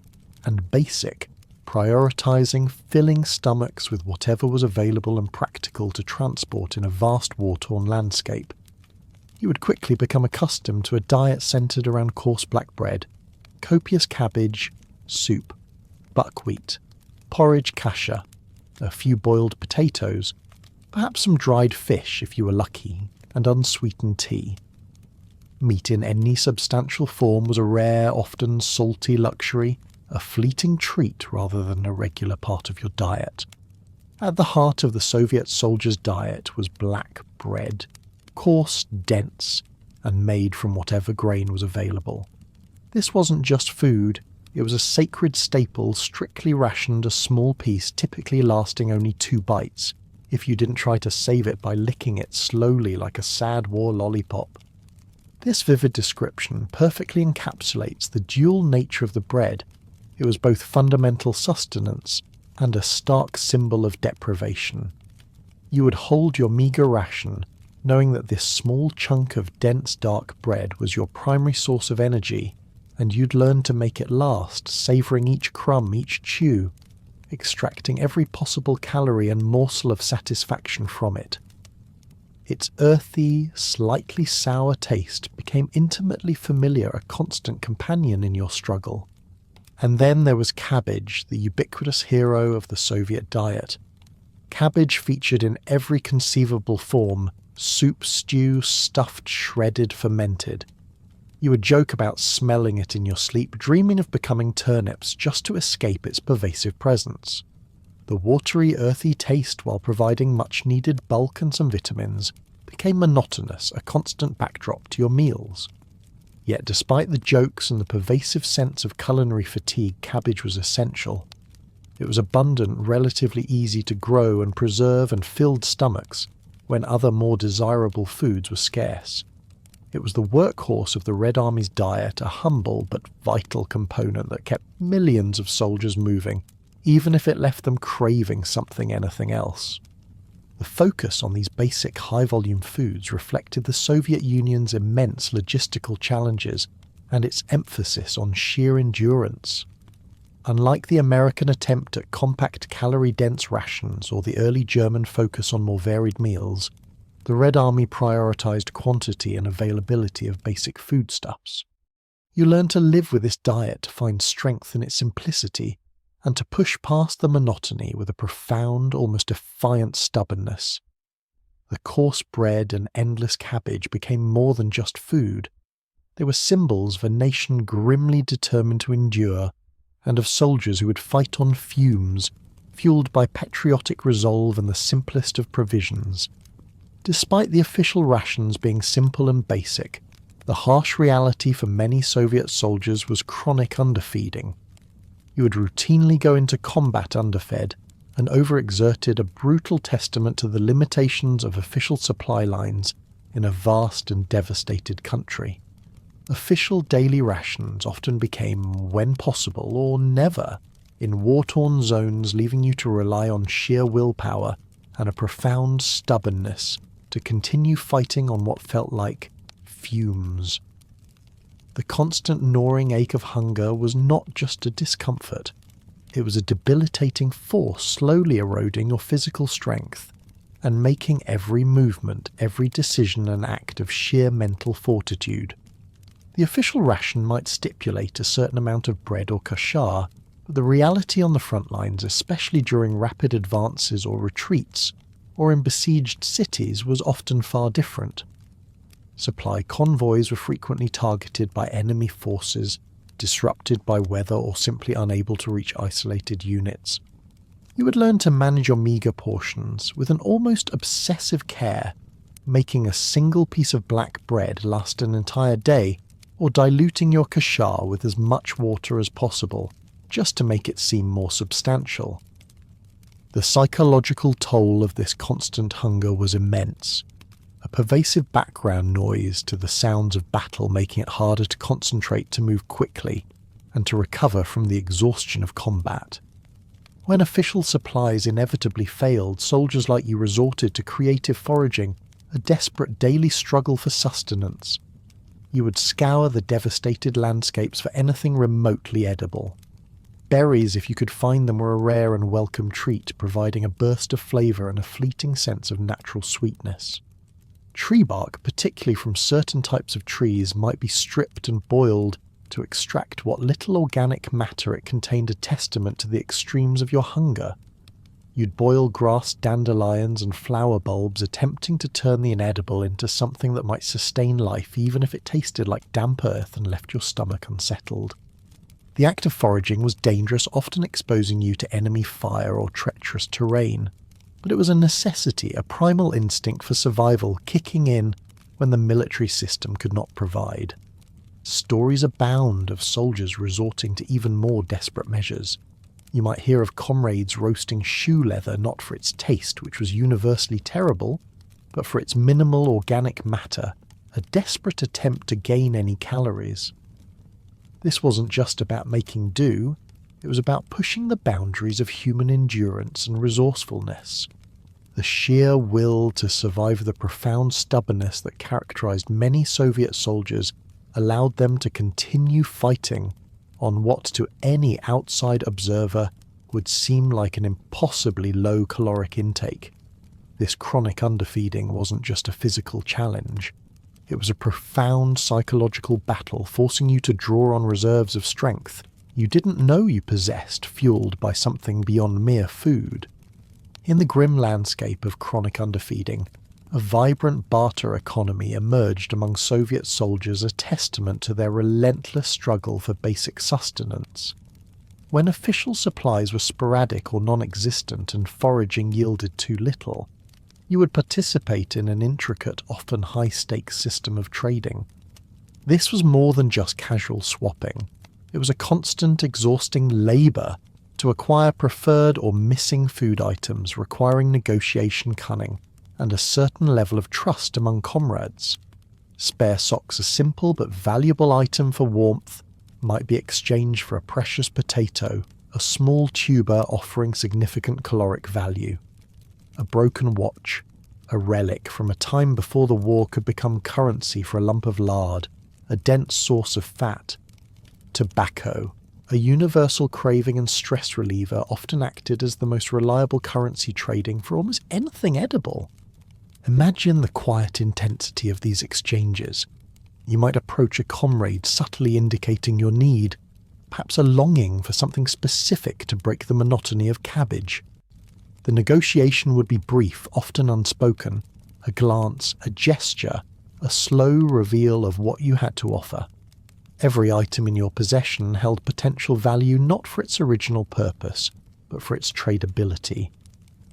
and basic, prioritizing filling stomachs with whatever was available and practical to transport in a vast war-torn landscape. You would quickly become accustomed to a diet centered around coarse black bread, copious cabbage, soup, buckwheat, porridge kasha, a few boiled potatoes, perhaps some dried fish if you were lucky, and unsweetened tea. Meat in any substantial form was a rare, often salty luxury, a fleeting treat rather than a regular part of your diet. At the heart of the Soviet soldier's diet was black bread, coarse, dense, and made from whatever grain was available. This wasn't just food, it was a sacred staple strictly rationed, a small piece typically lasting only 2 bites, if you didn't try to save it by licking it slowly like a sad war lollipop. This vivid description perfectly encapsulates the dual nature of the bread. It was both fundamental sustenance and a stark symbol of deprivation. You would hold your meagre ration, knowing that this small chunk of dense dark bread was your primary source of energy, and you'd learn to make it last, savouring each crumb, each chew, extracting every possible calorie and morsel of satisfaction from it. Its earthy, slightly sour taste became intimately familiar, a constant companion in your struggle. And then there was cabbage, the ubiquitous hero of the Soviet diet. Cabbage featured in every conceivable form: soup, stew, stuffed, shredded, fermented. You would joke about smelling it in your sleep, dreaming of becoming turnips just to escape its pervasive presence. The watery, earthy taste, while providing much-needed bulk and some vitamins, became monotonous, a constant backdrop to your meals. Yet despite the jokes and the pervasive sense of culinary fatigue, cabbage was essential. It was abundant, relatively easy to grow and preserve, and filled stomachs when other more desirable foods were scarce. It was the workhorse of the Red Army's diet, a humble but vital component that kept millions of soldiers moving, even if it left them craving anything else. The focus on these basic high-volume foods reflected the Soviet Union's immense logistical challenges and its emphasis on sheer endurance. Unlike the American attempt at compact calorie-dense rations or the early German focus on more varied meals, the Red Army prioritized quantity and availability of basic foodstuffs. You learn to live with this diet, to find strength in its simplicity, and to push past the monotony with a profound, almost defiant stubbornness. The coarse bread and endless cabbage became more than just food. They were symbols of a nation grimly determined to endure, and of soldiers who would fight on fumes, fueled by patriotic resolve and the simplest of provisions. Despite the official rations being simple and basic, the harsh reality for many Soviet soldiers was chronic underfeeding. You would routinely go into combat underfed, and overexerted, a brutal testament to the limitations of official supply lines in a vast and devastated country. Official daily rations often became, when possible or never, in war-torn zones, leaving you to rely on sheer willpower and a profound stubbornness to continue fighting on what felt like fumes. The constant gnawing ache of hunger was not just a discomfort. It was a debilitating force slowly eroding your physical strength and making every movement, every decision an act of sheer mental fortitude. The official ration might stipulate a certain amount of bread or kashar, but the reality on the front lines, especially during rapid advances or retreats, or in besieged cities, was often far different. Supply convoys were frequently targeted by enemy forces, disrupted by weather or simply unable to reach isolated units. You would learn to manage your meagre portions with an almost obsessive care, making a single piece of black bread last an entire day, or diluting your kashar with as much water as possible, just to make it seem more substantial. The psychological toll of this constant hunger was immense, a pervasive background noise to the sounds of battle, making it harder to concentrate, to move quickly, and to recover from the exhaustion of combat. When official supplies inevitably failed, soldiers like you resorted to creative foraging, a desperate daily struggle for sustenance. You would scour the devastated landscapes for anything remotely edible. Berries, if you could find them, were a rare and welcome treat, providing a burst of flavour and a fleeting sense of natural sweetness. Tree bark, particularly from certain types of trees, might be stripped and boiled to extract what little organic matter it contained, a testament to the extremes of your hunger. You'd boil grass, dandelions and flower bulbs, attempting to turn the inedible into something that might sustain life, even if it tasted like damp earth and left your stomach unsettled. The act of foraging was dangerous, often exposing you to enemy fire or treacherous terrain. But it was a necessity, a primal instinct for survival, kicking in when the military system could not provide. Stories abound of soldiers resorting to even more desperate measures. You might hear of comrades roasting shoe leather not for its taste, which was universally terrible, but for its minimal organic matter, a desperate attempt to gain any calories. This wasn't just about making do, it was about pushing the boundaries of human endurance and resourcefulness. The sheer will to survive, the profound stubbornness that characterized many Soviet soldiers, allowed them to continue fighting on what to any outside observer would seem like an impossibly low caloric intake. This chronic underfeeding wasn't just a physical challenge. It was a profound psychological battle, forcing you to draw on reserves of strength you didn't know you possessed, fueled by something beyond mere food. In the grim landscape of chronic underfeeding, a vibrant barter economy emerged among Soviet soldiers, a testament to their relentless struggle for basic sustenance. When official supplies were sporadic or non-existent and foraging yielded too little, you would participate in an intricate, often high-stakes system of trading. This was more than just casual swapping. It was a constant, exhausting labour to acquire preferred or missing food items, requiring negotiation cunning and a certain level of trust among comrades. Spare socks, a simple but valuable item for warmth, might be exchanged for a precious potato, a small tuber offering significant caloric value. A broken watch, a relic from a time before the war, could become currency for a lump of lard, a dense source of fat. Tobacco, a universal craving and stress reliever, often acted as the most reliable currency trading for almost anything edible. Imagine the quiet intensity of these exchanges. You might approach a comrade, subtly indicating your need, perhaps a longing for something specific to break the monotony of cabbage. The negotiation would be brief, often unspoken, a glance, a gesture, a slow reveal of what you had to offer. Every item in your possession held potential value not for its original purpose, but for its tradability.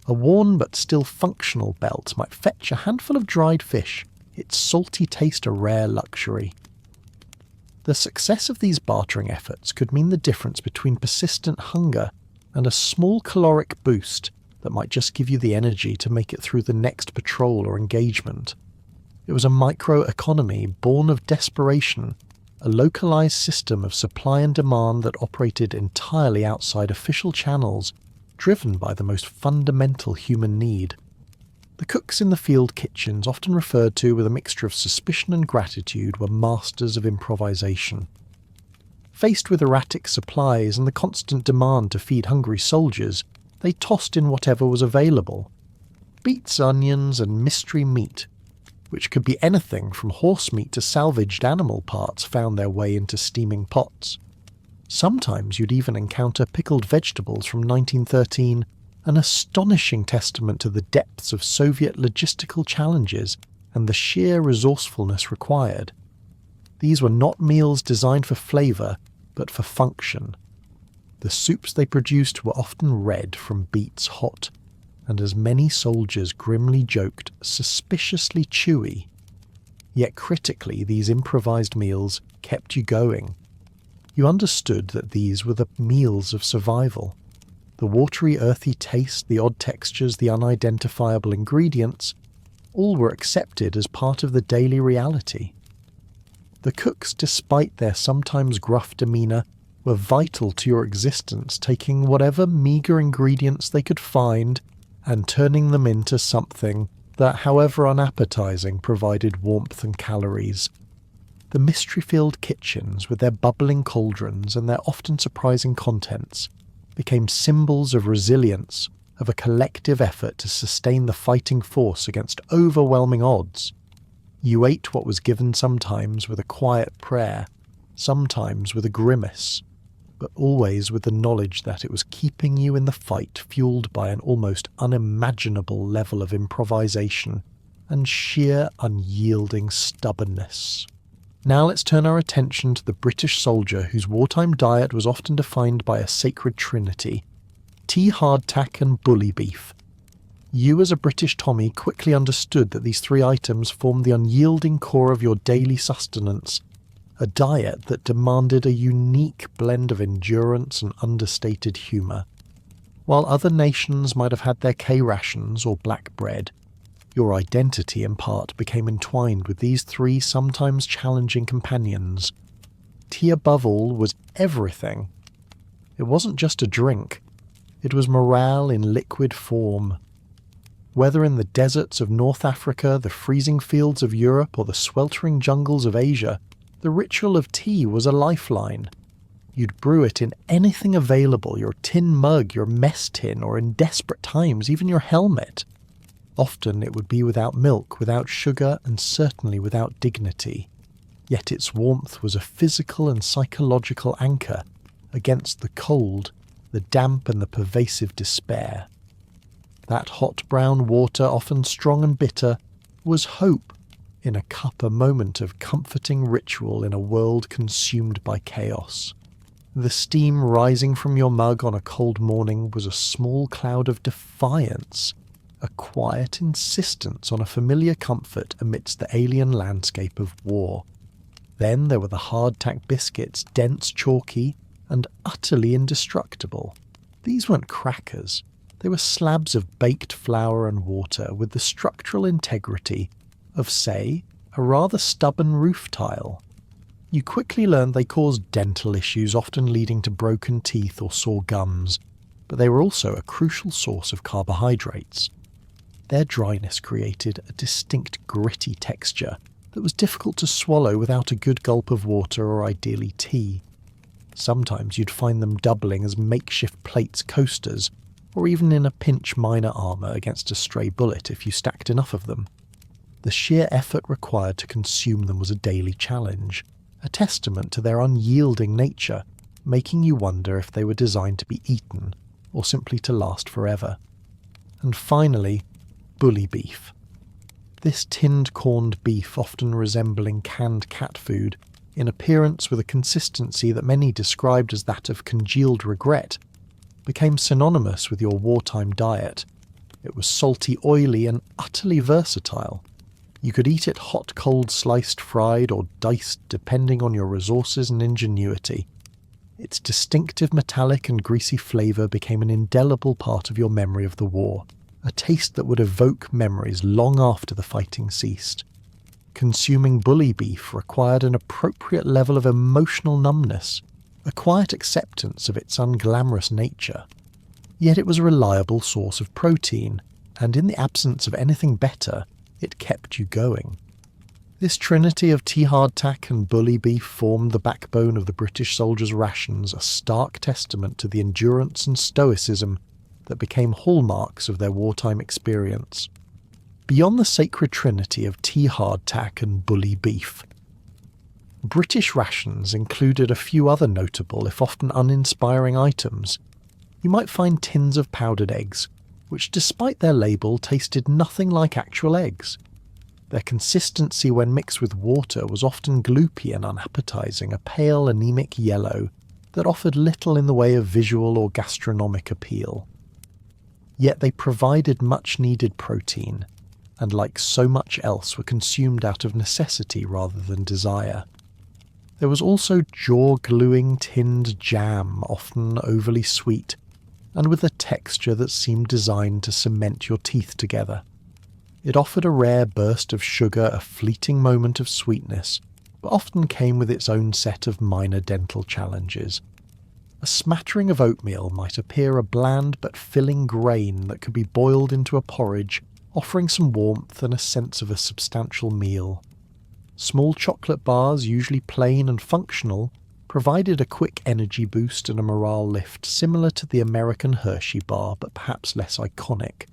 A worn but still functional belt might fetch a handful of dried fish, its salty taste a rare luxury. The success of these bartering efforts could mean the difference between persistent hunger and a small caloric boost that might just give you the energy to make it through the next patrol or engagement. It was a micro-economy born of desperation, a localized system of supply and demand that operated entirely outside official channels, driven by the most fundamental human need. The cooks in the field kitchens, often referred to with a mixture of suspicion and gratitude, were masters of improvisation. Faced with erratic supplies and the constant demand to feed hungry soldiers, they tossed in whatever was available. Beets, onions, and mystery meat, which could be anything from horse meat to salvaged animal parts, found their way into steaming pots. Sometimes you'd even encounter pickled vegetables from 1913, an astonishing testament to the depths of Soviet logistical challenges and the sheer resourcefulness required. These were not meals designed for flavour, but for function. The soups they produced were often red from beets hot, and as many soldiers grimly joked, suspiciously chewy. Yet critically, these improvised meals kept you going. You understood that these were the meals of survival. The watery, earthy taste, the odd textures, the unidentifiable ingredients, all were accepted as part of the daily reality. The cooks, despite their sometimes gruff demeanour, were vital to your existence, taking whatever meagre ingredients they could find and turning them into something that, however unappetizing, provided warmth and calories. The mystery-filled kitchens, with their bubbling cauldrons and their often surprising contents, became symbols of resilience, of a collective effort to sustain the fighting force against overwhelming odds. You ate what was given sometimes with a quiet prayer, sometimes with a grimace, but always with the knowledge that it was keeping you in the fight, fueled by an almost unimaginable level of improvisation and sheer unyielding stubbornness. Now let's turn our attention to the British soldier whose wartime diet was often defined by a sacred trinity: tea hardtack and bully beef. You as a British Tommy quickly understood that these three items formed the unyielding core of your daily sustenance, a diet that demanded a unique blend of endurance and understated humour. While other nations might have had their K-rations or black bread, your identity in part became entwined with these three sometimes challenging companions. Tea above all was everything. It wasn't just a drink, it was morale in liquid form. Whether in the deserts of North Africa, the freezing fields of Europe, or the sweltering jungles of Asia, the ritual of tea was a lifeline. You'd brew it in anything available, your tin mug, your mess tin, or in desperate times, even your helmet. Often it would be without milk, without sugar, and certainly without dignity. Yet its warmth was a physical and psychological anchor against the cold, the damp, and the pervasive despair. That hot brown water, often strong and bitter, was hope in a cup, a moment of comforting ritual in a world consumed by chaos. The steam rising from your mug on a cold morning was a small cloud of defiance, a quiet insistence on a familiar comfort amidst the alien landscape of war. Then there were the hardtack biscuits, dense, chalky, and utterly indestructible. These weren't crackers. They were slabs of baked flour and water with the structural integrity of, say, a rather stubborn roof tile. You quickly learned they caused dental issues, often leading to broken teeth or sore gums, but they were also a crucial source of carbohydrates. Their dryness created a distinct gritty texture that was difficult to swallow without a good gulp of water or ideally tea. Sometimes you'd find them doubling as makeshift plates coasters, or even in a pinch minor armour against a stray bullet if you stacked enough of them. The sheer effort required to consume them was a daily challenge, a testament to their unyielding nature, making you wonder if they were designed to be eaten, or simply to last forever. And finally, bully beef. This tinned corned beef, often resembling canned cat food, in appearance with a consistency that many described as that of congealed regret, became synonymous with your wartime diet. It was salty, oily, and utterly versatile. You could eat it hot, cold, sliced, fried, or diced, depending on your resources and ingenuity. Its distinctive metallic and greasy flavour became an indelible part of your memory of the war, a taste that would evoke memories long after the fighting ceased. Consuming bully beef required an appropriate level of emotional numbness, a quiet acceptance of its unglamorous nature. Yet it was a reliable source of protein, and in the absence of anything better, it kept you going. This trinity of tea hardtack and bully beef formed the backbone of the British soldiers' rations, a stark testament to the endurance and stoicism that became hallmarks of their wartime experience. Beyond the sacred trinity of tea hardtack and bully beef, British rations included a few other notable, if often uninspiring, items. You might find tins of powdered eggs, which despite their label tasted nothing like actual eggs. Their consistency when mixed with water was often gloopy and unappetizing, a pale anemic yellow that offered little in the way of visual or gastronomic appeal. Yet they provided much needed protein, and like so much else were consumed out of necessity rather than desire. There was also jaw-gluing tinned jam, often overly sweet, and with a texture that seemed designed to cement your teeth together. It offered a rare burst of sugar, a fleeting moment of sweetness, but often came with its own set of minor dental challenges. A smattering of oatmeal might appear a bland but filling grain that could be boiled into a porridge, offering some warmth and a sense of a substantial meal. Small chocolate bars, usually plain and functional, provided a quick energy boost and a morale lift similar to the American Hershey bar, but perhaps less iconic.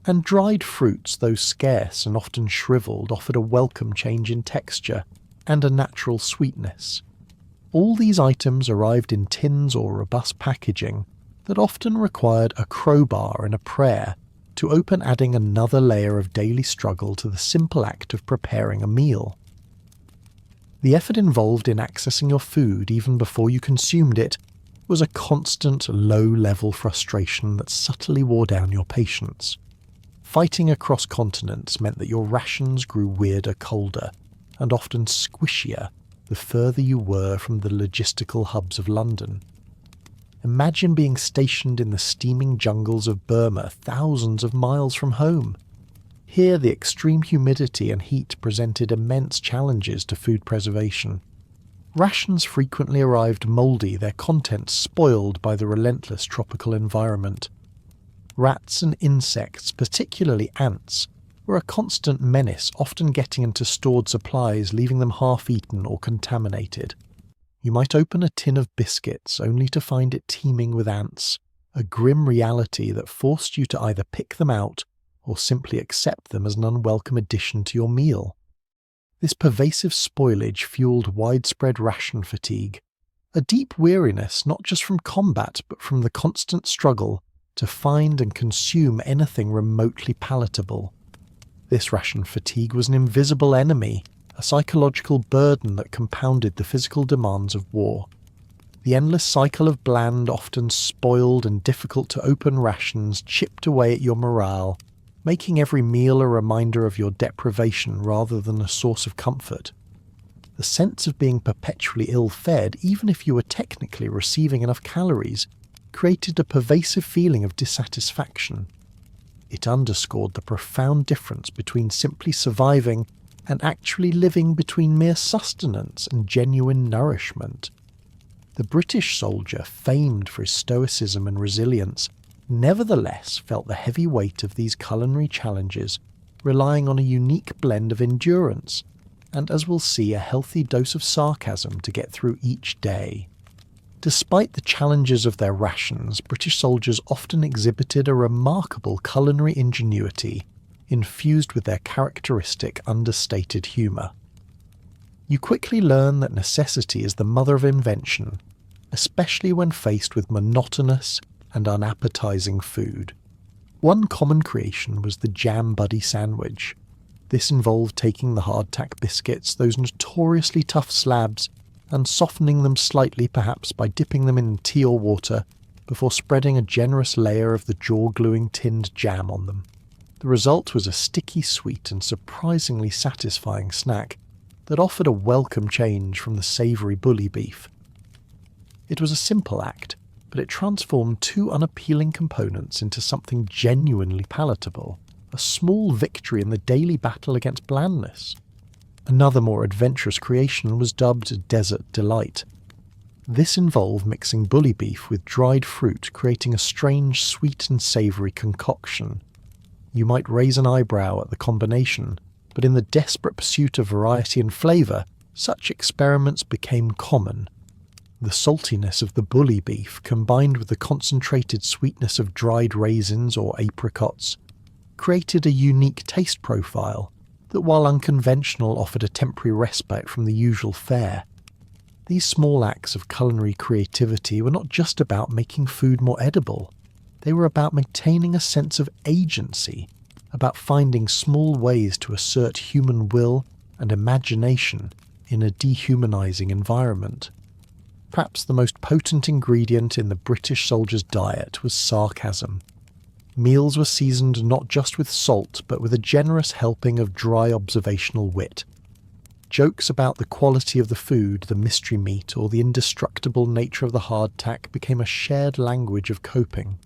And dried fruits, though scarce and often shriveled, offered a welcome change in texture and a natural sweetness. All these items arrived in tins or robust packaging that often required a crowbar and a prayer to open, adding another layer of daily struggle to the simple act of preparing a meal. The effort involved in accessing your food even before you consumed it was a constant low-level frustration that subtly wore down your patience. Fighting across continents meant that your rations grew weirder, colder, and often squishier the further you were from the logistical hubs of London. Imagine being stationed in the steaming jungles of Burma, thousands of miles from home. Here the extreme humidity and heat presented immense challenges to food preservation. Rations frequently arrived mouldy, their contents spoiled by the relentless tropical environment. Rats and insects, particularly ants, were a constant menace, often getting into stored supplies, leaving them half-eaten or contaminated. You might open a tin of biscuits only to find it teeming with ants, a grim reality that forced you to either pick them out or simply accept them as an unwelcome addition to your meal. This pervasive spoilage fueled widespread ration fatigue, a deep weariness not just from combat but from the constant struggle to find and consume anything remotely palatable. This ration fatigue was an invisible enemy, a psychological burden that compounded the physical demands of war. The endless cycle of bland, often spoiled and difficult to open rations chipped away at your morale, making every meal a reminder of your deprivation rather than a source of comfort. The sense of being perpetually ill-fed, even if you were technically receiving enough calories, created a pervasive feeling of dissatisfaction. It underscored the profound difference between simply surviving and actually living, between mere sustenance and genuine nourishment. The British soldier, famed for his stoicism and resilience, nevertheless felt the heavy weight of these culinary challenges, relying on a unique blend of endurance and, as we'll see, a healthy dose of sarcasm to get through each day. Despite the challenges of their rations, British soldiers often exhibited a remarkable culinary ingenuity infused with their characteristic understated humour. You quickly learn that necessity is the mother of invention, especially when faced with monotonous and unappetizing food. One common creation was the jam buddy sandwich. This involved taking the hardtack biscuits, those notoriously tough slabs, and softening them slightly, perhaps by dipping them in tea or water, before spreading a generous layer of the jaw-gluing tinned jam on them. The result was a sticky, sweet, and surprisingly satisfying snack that offered a welcome change from the savoury bully beef. It was a simple act, but it transformed two unappealing components into something genuinely palatable, a small victory in the daily battle against blandness. Another more adventurous creation was dubbed Desert Delight. This involved mixing bully beef with dried fruit, creating a strange sweet and savoury concoction. You might raise an eyebrow at the combination, but in the desperate pursuit of variety and flavour, such experiments became common. The saltiness of the bully beef, combined with the concentrated sweetness of dried raisins or apricots, created a unique taste profile that, while unconventional, offered a temporary respite from the usual fare. These small acts of culinary creativity were not just about making food more edible. They were about maintaining a sense of agency, about finding small ways to assert human will and imagination in a dehumanizing environment. Perhaps the most potent ingredient in the British soldier's diet was sarcasm. Meals were seasoned not just with salt, but with a generous helping of dry observational wit. Jokes about the quality of the food, the mystery meat, or the indestructible nature of the hardtack became a shared language of coping.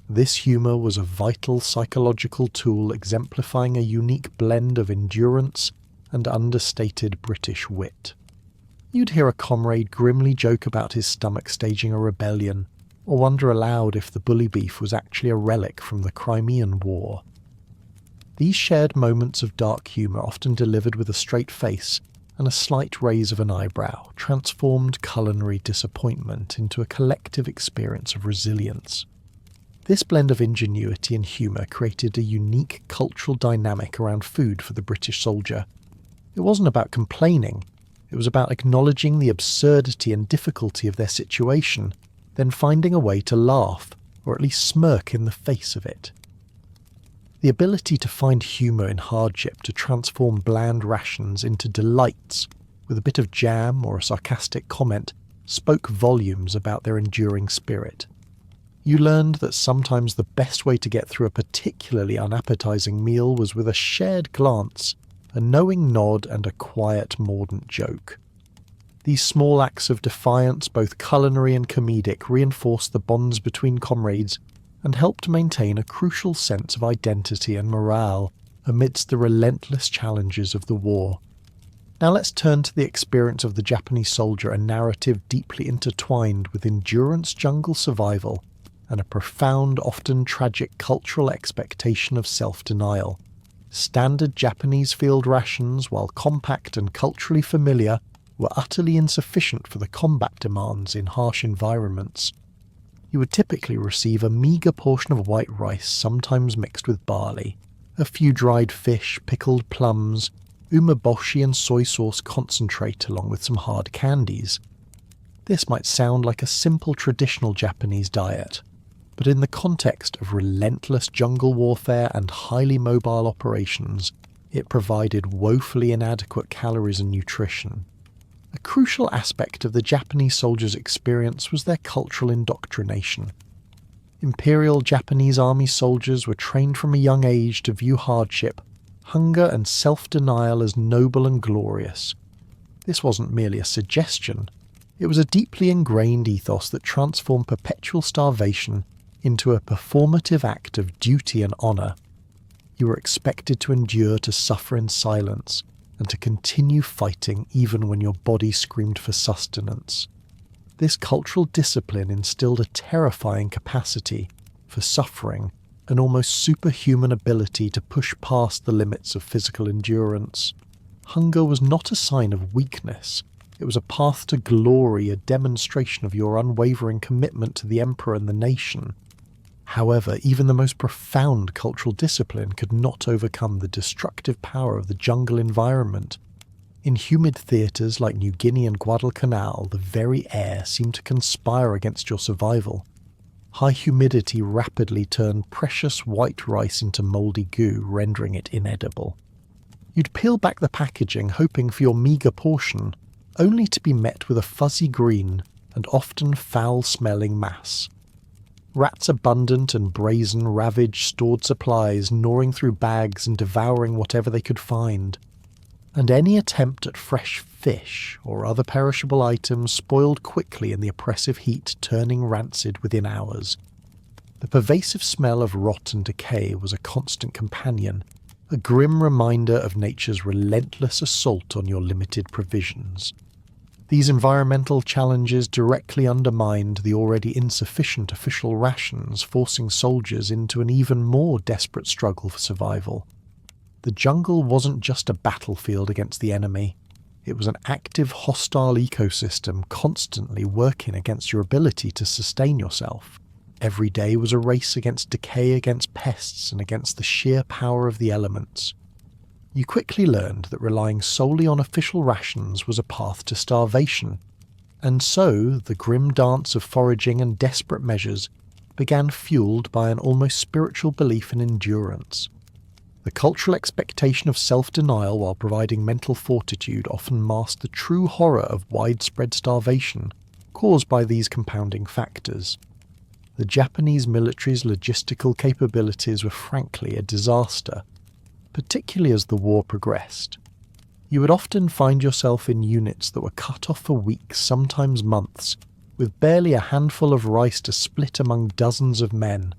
This humour was a vital psychological tool exemplifying a unique blend of endurance and understated British wit. You'd hear a comrade grimly joke about his stomach staging a rebellion, or wonder aloud if the bully beef was actually a relic from the Crimean War. These shared moments of dark humour, often delivered with a straight face and a slight raise of an eyebrow, transformed culinary disappointment into a collective experience of resilience. This blend of ingenuity and humour created a unique cultural dynamic around food for the British soldier. It wasn't about complaining. It was about acknowledging the absurdity and difficulty of their situation, then finding a way to laugh, or at least smirk in the face of it. The ability to find humour in hardship, to transform bland rations into delights with a bit of jam or a sarcastic comment, spoke volumes about their enduring spirit. You learned that sometimes the best way to get through a particularly unappetizing meal was with a shared glance, a knowing nod, and a quiet, mordant joke. These small acts of defiance, both culinary and comedic, reinforced the bonds between comrades and helped maintain a crucial sense of identity and morale amidst the relentless challenges of the war. Now let's turn to the experience of the Japanese soldier, a narrative deeply intertwined with endurance, jungle survival, and a profound, often tragic cultural expectation of self-denial. Standard Japanese field rations, while compact and culturally familiar, were utterly insufficient for the combat demands in harsh environments. You would typically receive a meagre portion of white rice, sometimes mixed with barley, a few dried fish, pickled plums, umeboshi and soy sauce concentrate, along with some hard candies. This might sound like a simple traditional Japanese diet, but in the context of relentless jungle warfare and highly mobile operations, it provided woefully inadequate calories and nutrition. A crucial aspect of the Japanese soldiers' experience was their cultural indoctrination. Imperial Japanese army soldiers were trained from a young age to view hardship, hunger and self-denial as noble and glorious. This wasn't merely a suggestion. It was a deeply ingrained ethos that transformed perpetual starvation into a performative act of duty and honour. You were expected to endure, to suffer in silence, and to continue fighting even when your body screamed for sustenance. This cultural discipline instilled a terrifying capacity for suffering, an almost superhuman ability to push past the limits of physical endurance. Hunger was not a sign of weakness. It was a path to glory, a demonstration of your unwavering commitment to the emperor and the nation. However, even the most profound cultural discipline could not overcome the destructive power of the jungle environment. In humid theatres like New Guinea and Guadalcanal, the very air seemed to conspire against your survival. High humidity rapidly turned precious white rice into mouldy goo, rendering it inedible. You'd peel back the packaging, hoping for your meagre portion, only to be met with a fuzzy green and often foul-smelling mass. Rats abundant and brazen ravaged stored supplies, gnawing through bags and devouring whatever they could find. And any attempt at fresh fish or other perishable items spoiled quickly in the oppressive heat, turning rancid within hours. The pervasive smell of rot and decay was a constant companion, a grim reminder of nature's relentless assault on your limited provisions. These environmental challenges directly undermined the already insufficient official rations, forcing soldiers into an even more desperate struggle for survival. The jungle wasn't just a battlefield against the enemy. It was an active, hostile ecosystem constantly working against your ability to sustain yourself. Every day was a race against decay, against pests, and against the sheer power of the elements. You quickly learned that relying solely on official rations was a path to starvation, and so the grim dance of foraging and desperate measures began, fueled by an almost spiritual belief in endurance. The cultural expectation of self-denial while providing mental fortitude often masked the true horror of widespread starvation caused by these compounding factors. The Japanese military's logistical capabilities were frankly a disaster, particularly as the war progressed. You would often find yourself in units that were cut off for weeks, sometimes months, with barely a handful of rice to split among dozens of men.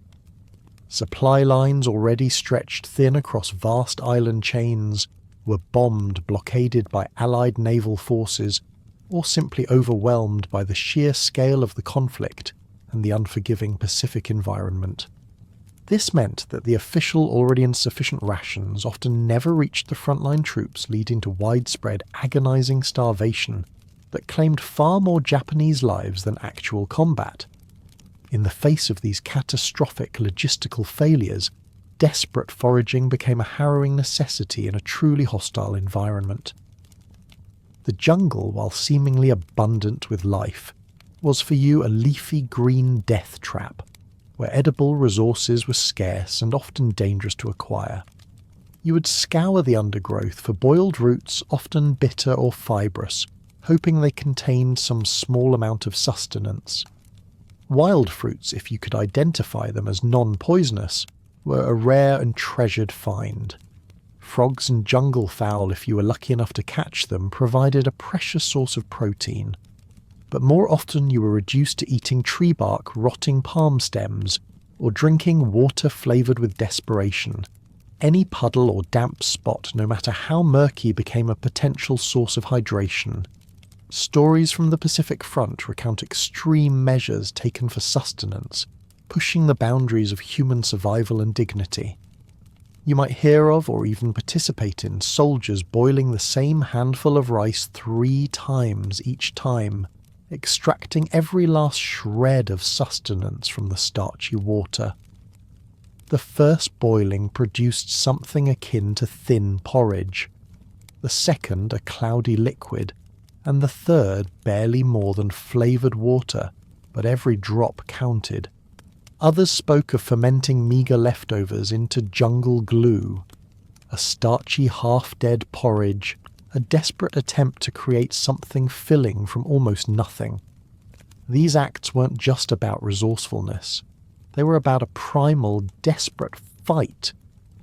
Supply lines, already stretched thin across vast island chains, were bombed, blockaded by Allied naval forces, or simply overwhelmed by the sheer scale of the conflict and the unforgiving Pacific environment. This meant that the official, already insufficient rations often never reached the frontline troops, leading to widespread, agonizing starvation that claimed far more Japanese lives than actual combat. In the face of these catastrophic logistical failures, desperate foraging became a harrowing necessity in a truly hostile environment. The jungle, while seemingly abundant with life, was for you a leafy green death trap, where edible resources were scarce and often dangerous to acquire. You would scour the undergrowth for boiled roots, often bitter or fibrous, hoping they contained some small amount of sustenance. Wild fruits, if you could identify them as non-poisonous, were a rare and treasured find. Frogs and jungle fowl, if you were lucky enough to catch them, provided a precious source of protein. But more often you were reduced to eating tree bark, rotting palm stems, or drinking water flavoured with desperation. Any puddle or damp spot, no matter how murky, became a potential source of hydration. Stories from the Pacific Front recount extreme measures taken for sustenance, pushing the boundaries of human survival and dignity. You might hear of or even participate in soldiers boiling the same handful of rice 3 times each time, extracting every last shred of sustenance from the starchy water. The first boiling produced something akin to thin porridge, the second a cloudy liquid, and the third barely more than flavoured water, but every drop counted. Others spoke of fermenting meagre leftovers into jungle glue, a starchy half-dead porridge, a desperate attempt to create something filling from almost nothing. These acts weren't just about resourcefulness. They were about a primal, desperate fight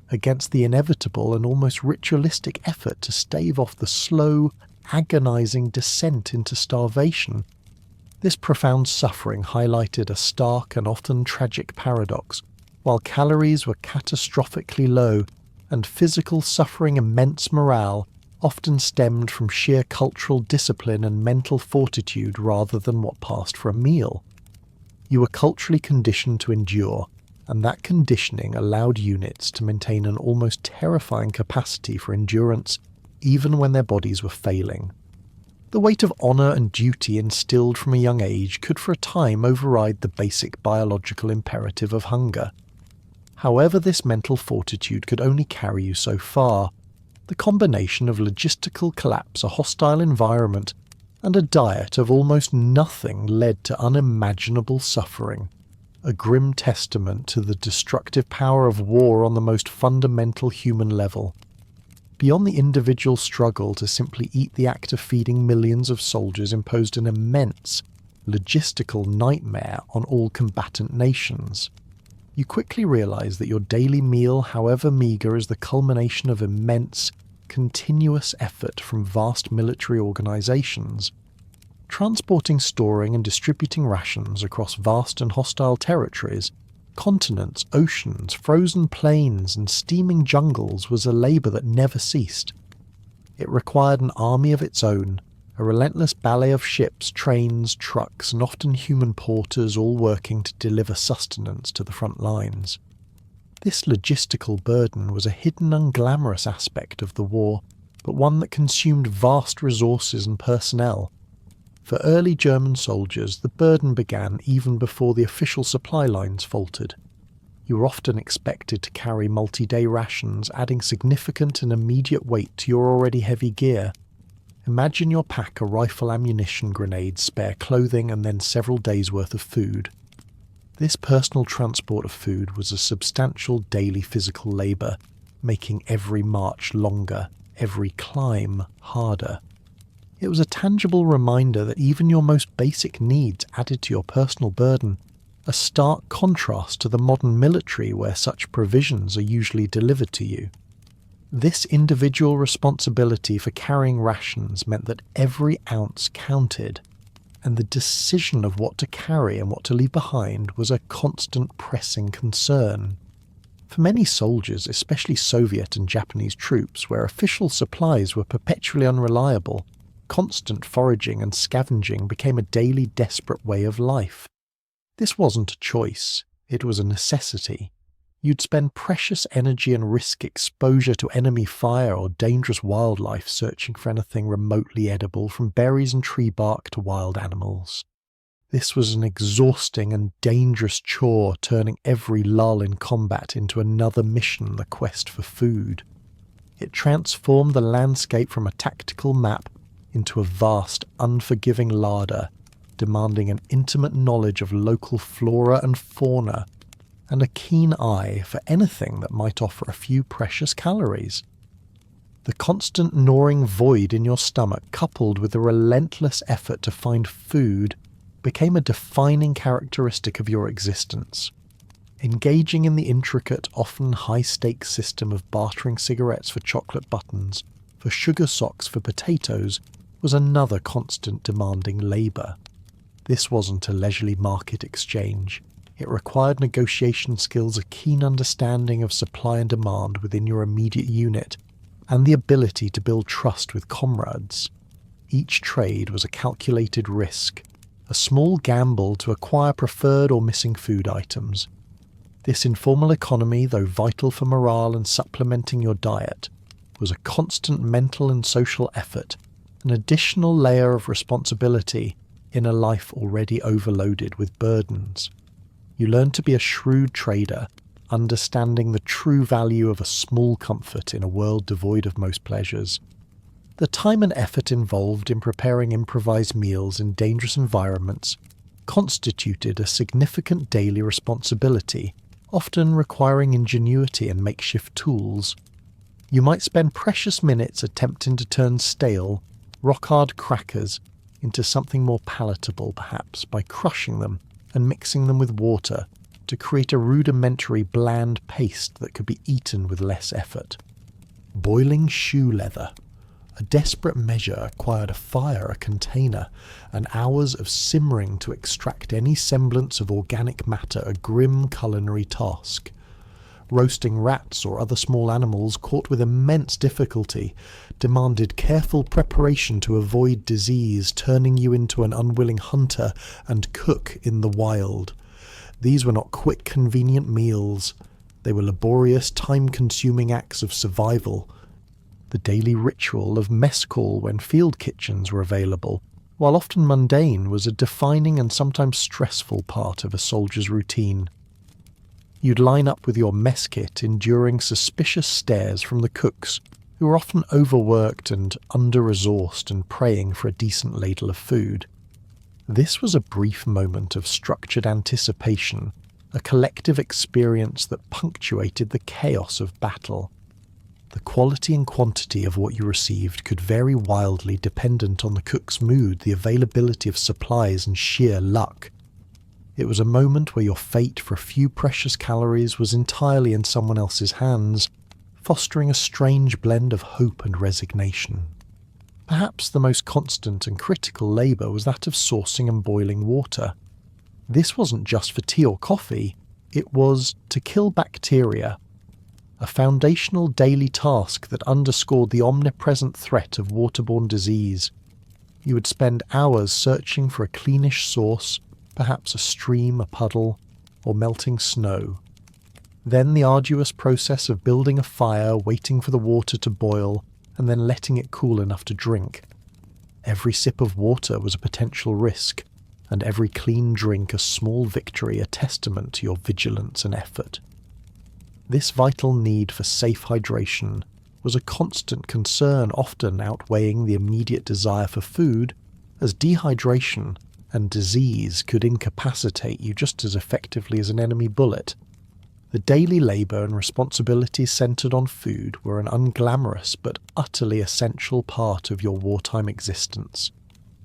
against the inevitable and almost ritualistic effort to stave off the slow, agonizing descent into starvation. This profound suffering highlighted a stark and often tragic paradox. While calories were catastrophically low and physical suffering immense morale, often stemmed from sheer cultural discipline and mental fortitude rather than what passed for a meal. You were culturally conditioned to endure, and that conditioning allowed units to maintain an almost terrifying capacity for endurance even when their bodies were failing. The weight of honour and duty instilled from a young age could for a time override the basic biological imperative of hunger. However, this mental fortitude could only carry you so far. The combination of logistical collapse, a hostile environment, and a diet of almost nothing led to unimaginable suffering, a grim testament to the destructive power of war on the most fundamental human level. Beyond the individual struggle to simply eat, the act of feeding millions of soldiers imposed an immense logistical nightmare on all combatant nations. You quickly realize that your daily meal, however meagre, is the culmination of immense, continuous effort from vast military organizations. Transporting, storing, and distributing rations across vast and hostile territories, continents, oceans, frozen plains, and steaming jungles was a labour that never ceased. It required an army of its own, a relentless ballet of ships, trains, trucks, and often human porters all working to deliver sustenance to the front lines. This logistical burden was a hidden, unglamorous aspect of the war, but one that consumed vast resources and personnel. For early German soldiers, the burden began even before the official supply lines faltered. You were often expected to carry multi-day rations, adding significant and immediate weight to your already heavy gear. Imagine your pack a rifle, ammunition, grenades, spare clothing, and then several days' worth of food. This personal transport of food was a substantial daily physical labour, making every march longer, every climb harder. It was a tangible reminder that even your most basic needs added to your personal burden, a stark contrast to the modern military where such provisions are usually delivered to you. This individual responsibility for carrying rations meant that every ounce counted, and the decision of what to carry and what to leave behind was a constant pressing concern. For many soldiers, especially Soviet and Japanese troops, where official supplies were perpetually unreliable, constant foraging and scavenging became a daily desperate way of life. This wasn't a choice, it was a necessity. You'd spend precious energy and risk exposure to enemy fire or dangerous wildlife searching for anything remotely edible, from berries and tree bark to wild animals. This was an exhausting and dangerous chore, turning every lull in combat into another mission, the quest for food. It transformed the landscape from a tactical map into a vast, unforgiving larder, demanding an intimate knowledge of local flora and fauna, and a keen eye for anything that might offer a few precious calories. The constant gnawing void in your stomach, coupled with the relentless effort to find food, became a defining characteristic of your existence. Engaging in the intricate, often high-stakes system of bartering cigarettes for chocolate buttons, for sugar socks for potatoes, was another constant demanding labour. This wasn't a leisurely market exchange. It required negotiation skills, a keen understanding of supply and demand within your immediate unit, and the ability to build trust with comrades. Each trade was a calculated risk, a small gamble to acquire preferred or missing food items. This informal economy, though vital for morale and supplementing your diet, was a constant mental and social effort, an additional layer of responsibility in a life already overloaded with burdens. You learn to be a shrewd trader, understanding the true value of a small comfort in a world devoid of most pleasures. The time and effort involved in preparing improvised meals in dangerous environments constituted a significant daily responsibility, often requiring ingenuity and makeshift tools. You might spend precious minutes attempting to turn stale, rock-hard crackers into something more palatable, perhaps, by crushing them and mixing them with water to create a rudimentary bland paste that could be eaten with less effort. Boiling shoe leather. A desperate measure acquired a fire, a container, and hours of simmering to extract any semblance of organic matter, a grim culinary task. Roasting rats or other small animals caught with immense difficulty demanded careful preparation to avoid disease, turning you into an unwilling hunter and cook in the wild. These were not quick, convenient meals. They were laborious, time-consuming acts of survival. The daily ritual of mess call when field kitchens were available, while often mundane, was a defining and sometimes stressful part of a soldier's routine. You'd line up with your mess kit, enduring suspicious stares from the cooks, who were often overworked and under-resourced and praying for a decent ladle of food. This was a brief moment of structured anticipation, a collective experience that punctuated the chaos of battle. The quality and quantity of what you received could vary wildly dependent on the cook's mood, the availability of supplies, and sheer luck. It was a moment where your fate for a few precious calories was entirely in someone else's hands, fostering a strange blend of hope and resignation. Perhaps the most constant and critical labour was that of sourcing and boiling water. This wasn't just for tea or coffee, it was to kill bacteria, a foundational daily task that underscored the omnipresent threat of waterborne disease. You would spend hours searching for a cleanish source, perhaps a stream, a puddle, or melting snow. Then the arduous process of building a fire, waiting for the water to boil, and then letting it cool enough to drink. Every sip of water was a potential risk, and every clean drink a small victory, a testament to your vigilance and effort. This vital need for safe hydration was a constant concern, often outweighing the immediate desire for food, as dehydration and disease could incapacitate you just as effectively as an enemy bullet. The daily labour and responsibilities centred on food were an unglamorous but utterly essential part of your wartime existence.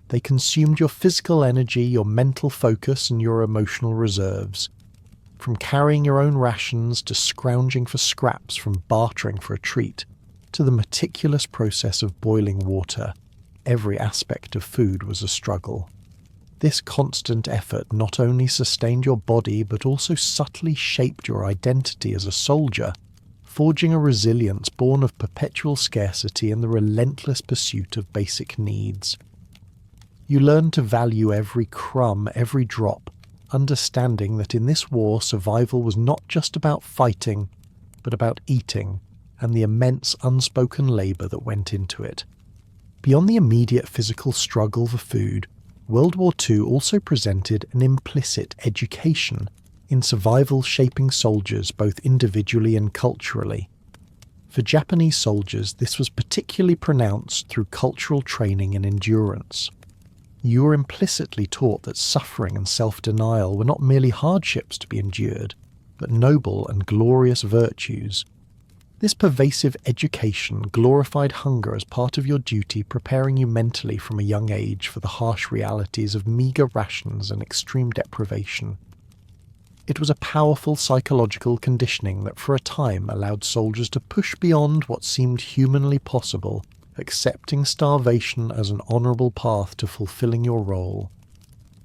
They consumed your physical energy, your mental focus, and your emotional reserves. From carrying your own rations to scrounging for scraps from bartering for a treat, to the meticulous process of boiling water, every aspect of food was a struggle. This constant effort not only sustained your body but also subtly shaped your identity as a soldier, forging a resilience born of perpetual scarcity and the relentless pursuit of basic needs. You learned to value every crumb, every drop, understanding that in this war survival was not just about fighting, but about eating, and the immense unspoken labour that went into it. Beyond the immediate physical struggle for food, World War II also presented an implicit education in survival shaping soldiers both individually and culturally. For Japanese soldiers, this was particularly pronounced through cultural training and endurance. You were implicitly taught that suffering and self-denial were not merely hardships to be endured, but noble and glorious virtues. This pervasive education glorified hunger as part of your duty, preparing you mentally from a young age for the harsh realities of meagre rations and extreme deprivation. It was a powerful psychological conditioning that for a time allowed soldiers to push beyond what seemed humanly possible, accepting starvation as an honourable path to fulfilling your role.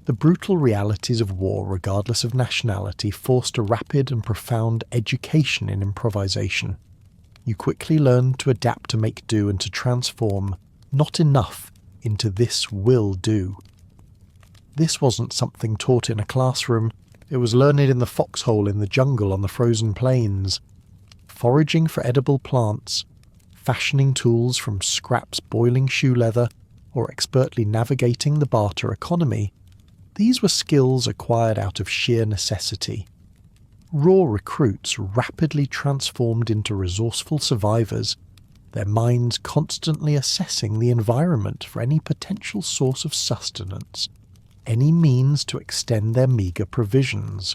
The brutal realities of war, regardless of nationality, forced a rapid and profound education in improvisation. You quickly learned to adapt to make do and to transform not enough into this will do. This wasn't something taught in a classroom, it was learned in the foxhole in the jungle on the frozen plains. Foraging for edible plants, fashioning tools from scraps, boiling shoe leather, or expertly navigating the barter economy, these were skills acquired out of sheer necessity. Raw recruits rapidly transformed into resourceful survivors, their minds constantly assessing the environment for any potential source of sustenance, any means to extend their meagre provisions.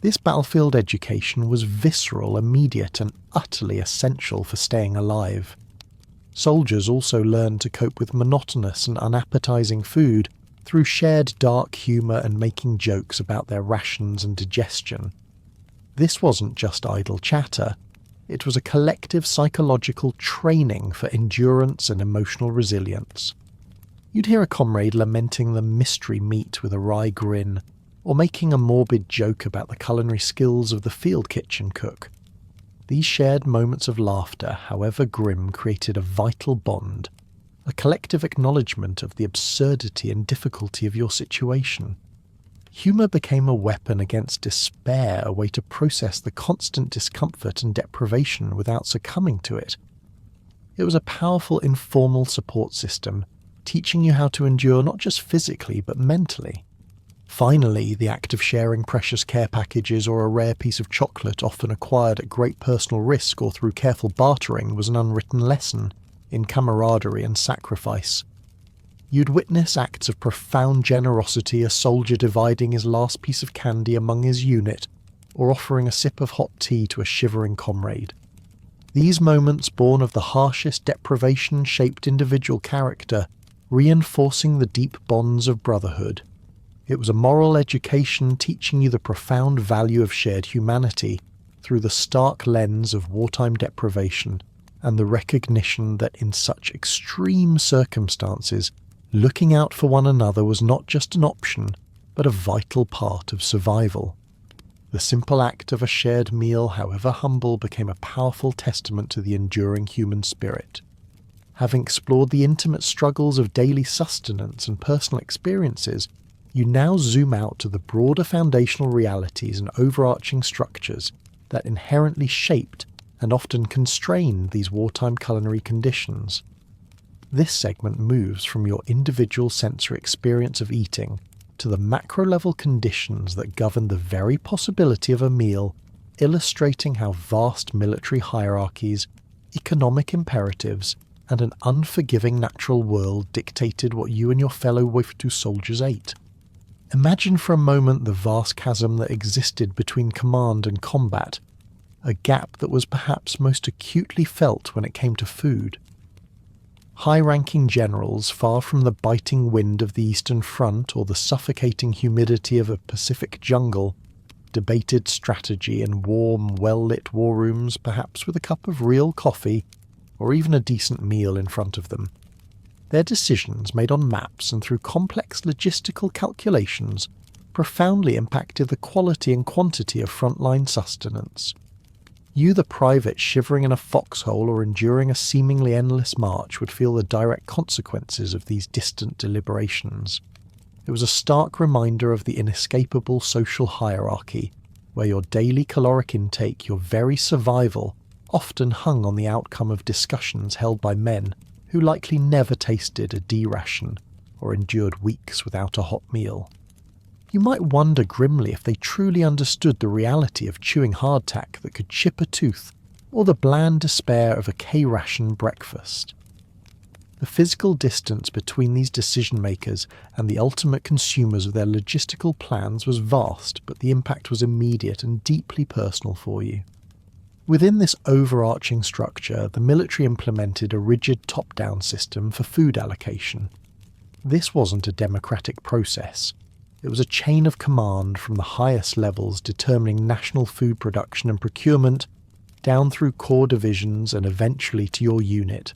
This battlefield education was visceral, immediate, and utterly essential for staying alive. Soldiers also learned to cope with monotonous and unappetizing food through shared dark humour and making jokes about their rations and digestion. This wasn't just idle chatter, it was a collective psychological training for endurance and emotional resilience. You'd hear a comrade lamenting the mystery meat with a wry grin, or making a morbid joke about the culinary skills of the field kitchen cook. These shared moments of laughter, however grim, created a vital bond, a collective acknowledgement of the absurdity and difficulty of your situation. Humour became a weapon against despair, a way to process the constant discomfort and deprivation without succumbing to it. It was a powerful informal support system, teaching you how to endure not just physically but mentally. Finally, the act of sharing precious care packages or a rare piece of chocolate often acquired at great personal risk or through careful bartering was an unwritten lesson in camaraderie and sacrifice. You'd witness acts of profound generosity, a soldier dividing his last piece of candy among his unit, or offering a sip of hot tea to a shivering comrade. These moments, born of the harshest deprivation, shaped individual character, reinforcing the deep bonds of brotherhood. It was a moral education teaching you the profound value of shared humanity through the stark lens of wartime deprivation and the recognition that in such extreme circumstances, looking out for one another was not just an option, but a vital part of survival. The simple act of a shared meal, however humble, became a powerful testament to the enduring human spirit. Having explored the intimate struggles of daily sustenance and personal experiences, you now zoom out to the broader foundational realities and overarching structures that inherently shaped and often constrained these wartime culinary conditions. This segment moves from your individual sensory experience of eating to the macro-level conditions that govern the very possibility of a meal, illustrating how vast military hierarchies, economic imperatives, and an unforgiving natural world dictated what you and your fellow Woftu soldiers ate. Imagine for a moment the vast chasm that existed between command and combat, a gap that was perhaps most acutely felt when it came to food. High-ranking generals, far from the biting wind of the Eastern Front or the suffocating humidity of a Pacific jungle, debated strategy in warm, well-lit war rooms, perhaps with a cup of real coffee or even a decent meal in front of them. Their decisions, made on maps and through complex logistical calculations, profoundly impacted the quality and quantity of frontline sustenance. You, the private shivering in a foxhole or enduring a seemingly endless march, would feel the direct consequences of these distant deliberations. It was a stark reminder of the inescapable social hierarchy, where your daily caloric intake, your very survival, often hung on the outcome of discussions held by men who likely never tasted a D-ration or endured weeks without a hot meal. You might wonder grimly if they truly understood the reality of chewing hardtack that could chip a tooth, or the bland despair of a K-ration breakfast. The physical distance between these decision-makers and the ultimate consumers of their logistical plans was vast, but the impact was immediate and deeply personal for you. Within this overarching structure, the military implemented a rigid top-down system for food allocation. This wasn't a democratic process. It was a chain of command from the highest levels determining national food production and procurement, down through corps divisions and eventually to your unit.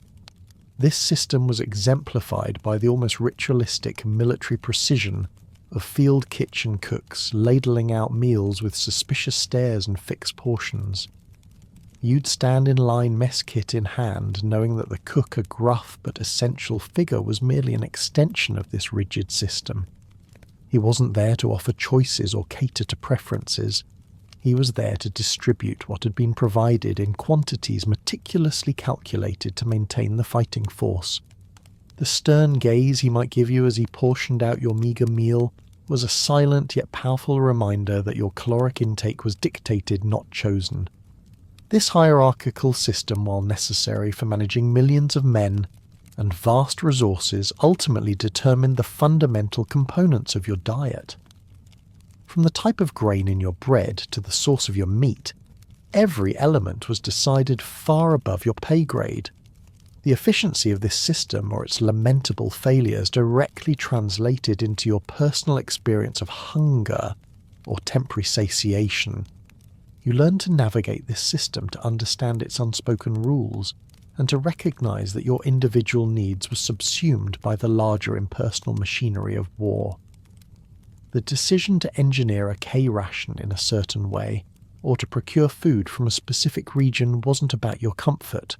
This system was exemplified by the almost ritualistic military precision of field kitchen cooks ladling out meals with suspicious stares and fixed portions. You'd stand in line mess kit in hand, knowing that the cook, a gruff but essential figure, was merely an extension of this rigid system. He wasn't there to offer choices or cater to preferences. He was there to distribute what had been provided in quantities meticulously calculated to maintain the fighting force. The stern gaze he might give you as he portioned out your meagre meal was a silent yet powerful reminder that your caloric intake was dictated, not chosen. This hierarchical system, while necessary for managing millions of men and vast resources, ultimately determined the fundamental components of your diet. From the type of grain in your bread to the source of your meat, every element was decided far above your pay grade. The efficiency of this system, or its lamentable failures, directly translated into your personal experience of hunger or temporary satiation. You learn to navigate this system, to understand its unspoken rules, and to recognize that your individual needs were subsumed by the larger impersonal machinery of war. The decision to engineer a K-ration in a certain way, or to procure food from a specific region, wasn't about your comfort.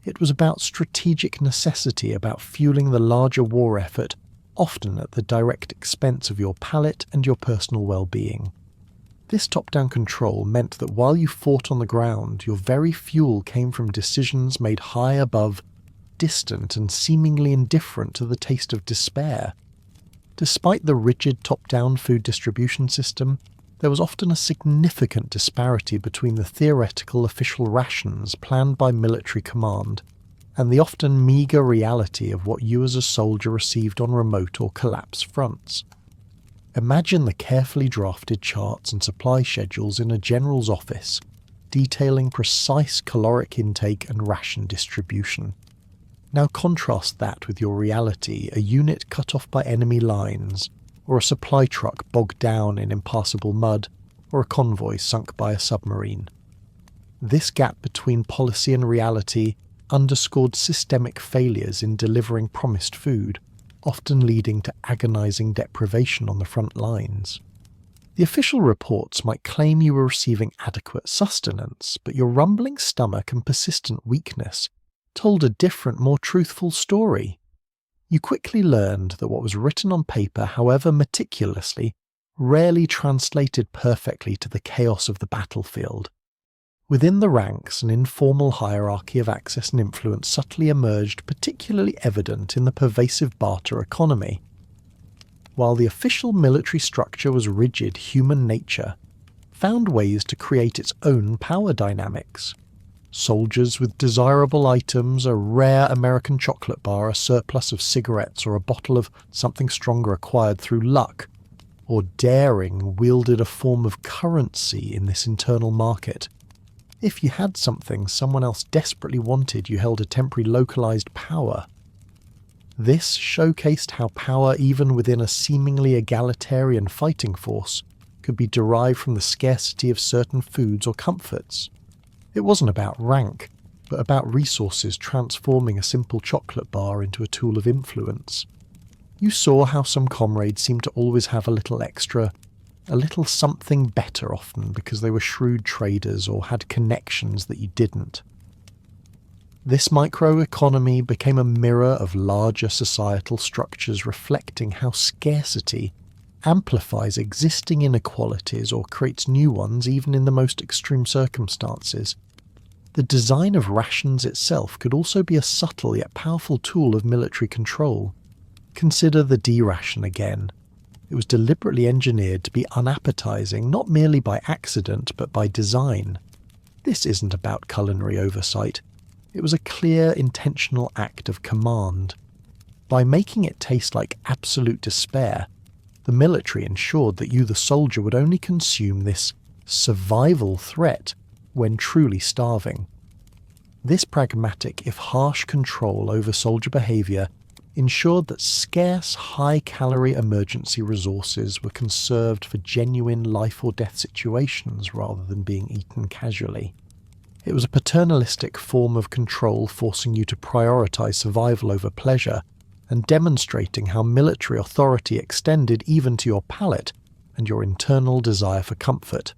It was about strategic necessity, about fueling the larger war effort, often at the direct expense of your palate and your personal well-being. This top-down control meant that while you fought on the ground, your very fuel came from decisions made high above, distant and seemingly indifferent to the taste of despair. Despite the rigid top-down food distribution system, there was often a significant disparity between the theoretical official rations planned by military command and the often meagre reality of what you as a soldier received on remote or collapsed fronts. Imagine the carefully drafted charts and supply schedules in a general's office, detailing precise caloric intake and ration distribution. Now contrast that with your reality, a unit cut off by enemy lines, or a supply truck bogged down in impassable mud, or a convoy sunk by a submarine. This gap between policy and reality underscored systemic failures in delivering promised food, often leading to agonizing deprivation on the front lines. The official reports might claim you were receiving adequate sustenance, but your rumbling stomach and persistent weakness told a different, more truthful story. You quickly learned that what was written on paper, however meticulously, rarely translated perfectly to the chaos of the battlefield. Within the ranks, an informal hierarchy of access and influence subtly emerged, particularly evident in the pervasive barter economy. While the official military structure was rigid, human nature found ways to create its own power dynamics. Soldiers with desirable items, a rare American chocolate bar, a surplus of cigarettes, or a bottle of something stronger acquired through luck, or daring wielded a form of currency in this internal market. If you had something someone else desperately wanted, you held a temporary localized power. This showcased how power, even within a seemingly egalitarian fighting force, could be derived from the scarcity of certain foods or comforts. It wasn't about rank, but about resources transforming a simple chocolate bar into a tool of influence. You saw how some comrades seemed to always have a little extra, a little something better often because they were shrewd traders or had connections that you didn't. This microeconomy became a mirror of larger societal structures, reflecting how scarcity amplifies existing inequalities or creates new ones even in the most extreme circumstances. The design of rations itself could also be a subtle yet powerful tool of military control. Consider the D-ration again. It was deliberately engineered to be unappetizing, not merely by accident, but by design. This isn't about culinary oversight. It was a clear, intentional act of command. By making it taste like absolute despair, the military ensured that you, the soldier, would only consume this survival threat when truly starving. This pragmatic, if harsh, control over soldier behavior ensured that scarce, high-calorie emergency resources were conserved for genuine life-or-death situations rather than being eaten casually. It was a paternalistic form of control, forcing you to prioritize survival over pleasure and demonstrating how military authority extended even to your palate and your internal desire for comfort.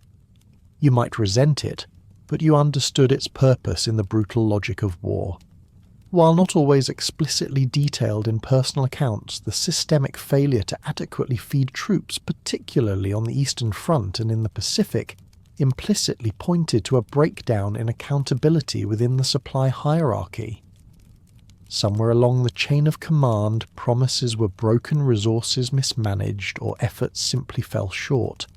You might resent it, but you understood its purpose in the brutal logic of war. While not always explicitly detailed in personal accounts, the systemic failure to adequately feed troops, particularly on the Eastern Front and in the Pacific, implicitly pointed to a breakdown in accountability within the supply hierarchy. Somewhere along the chain of command, promises were broken, resources mismanaged, or efforts simply fell short.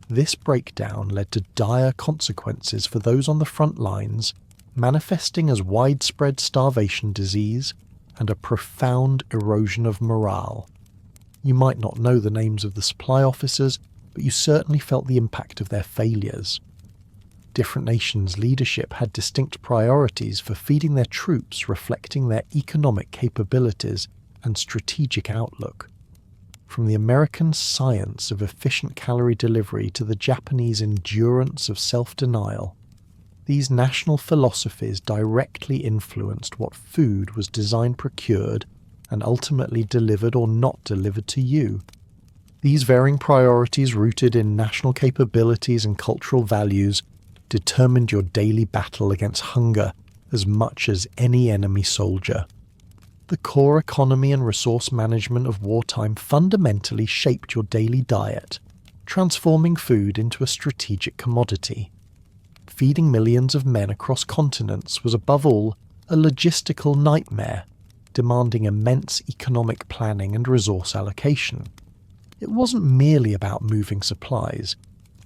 This breakdown led to dire consequences for those on the front lines, manifesting as widespread starvation disease and a profound erosion of morale. You might not know the names of the supply officers, but you certainly felt the impact of their failures. Different nations' leadership had distinct priorities for feeding their troops, reflecting their economic capabilities and strategic outlook. From the American science of efficient calorie delivery to the Japanese endurance of self-denial, these national philosophies directly influenced what food was designed, procured, and ultimately delivered or not delivered to you. These varying priorities, rooted in national capabilities and cultural values, determined your daily battle against hunger as much as any enemy soldier. The core economy and resource management of wartime fundamentally shaped your daily diet, transforming food into a strategic commodity. Feeding millions of men across continents was above all a logistical nightmare, demanding immense economic planning and resource allocation. It wasn't merely about moving supplies.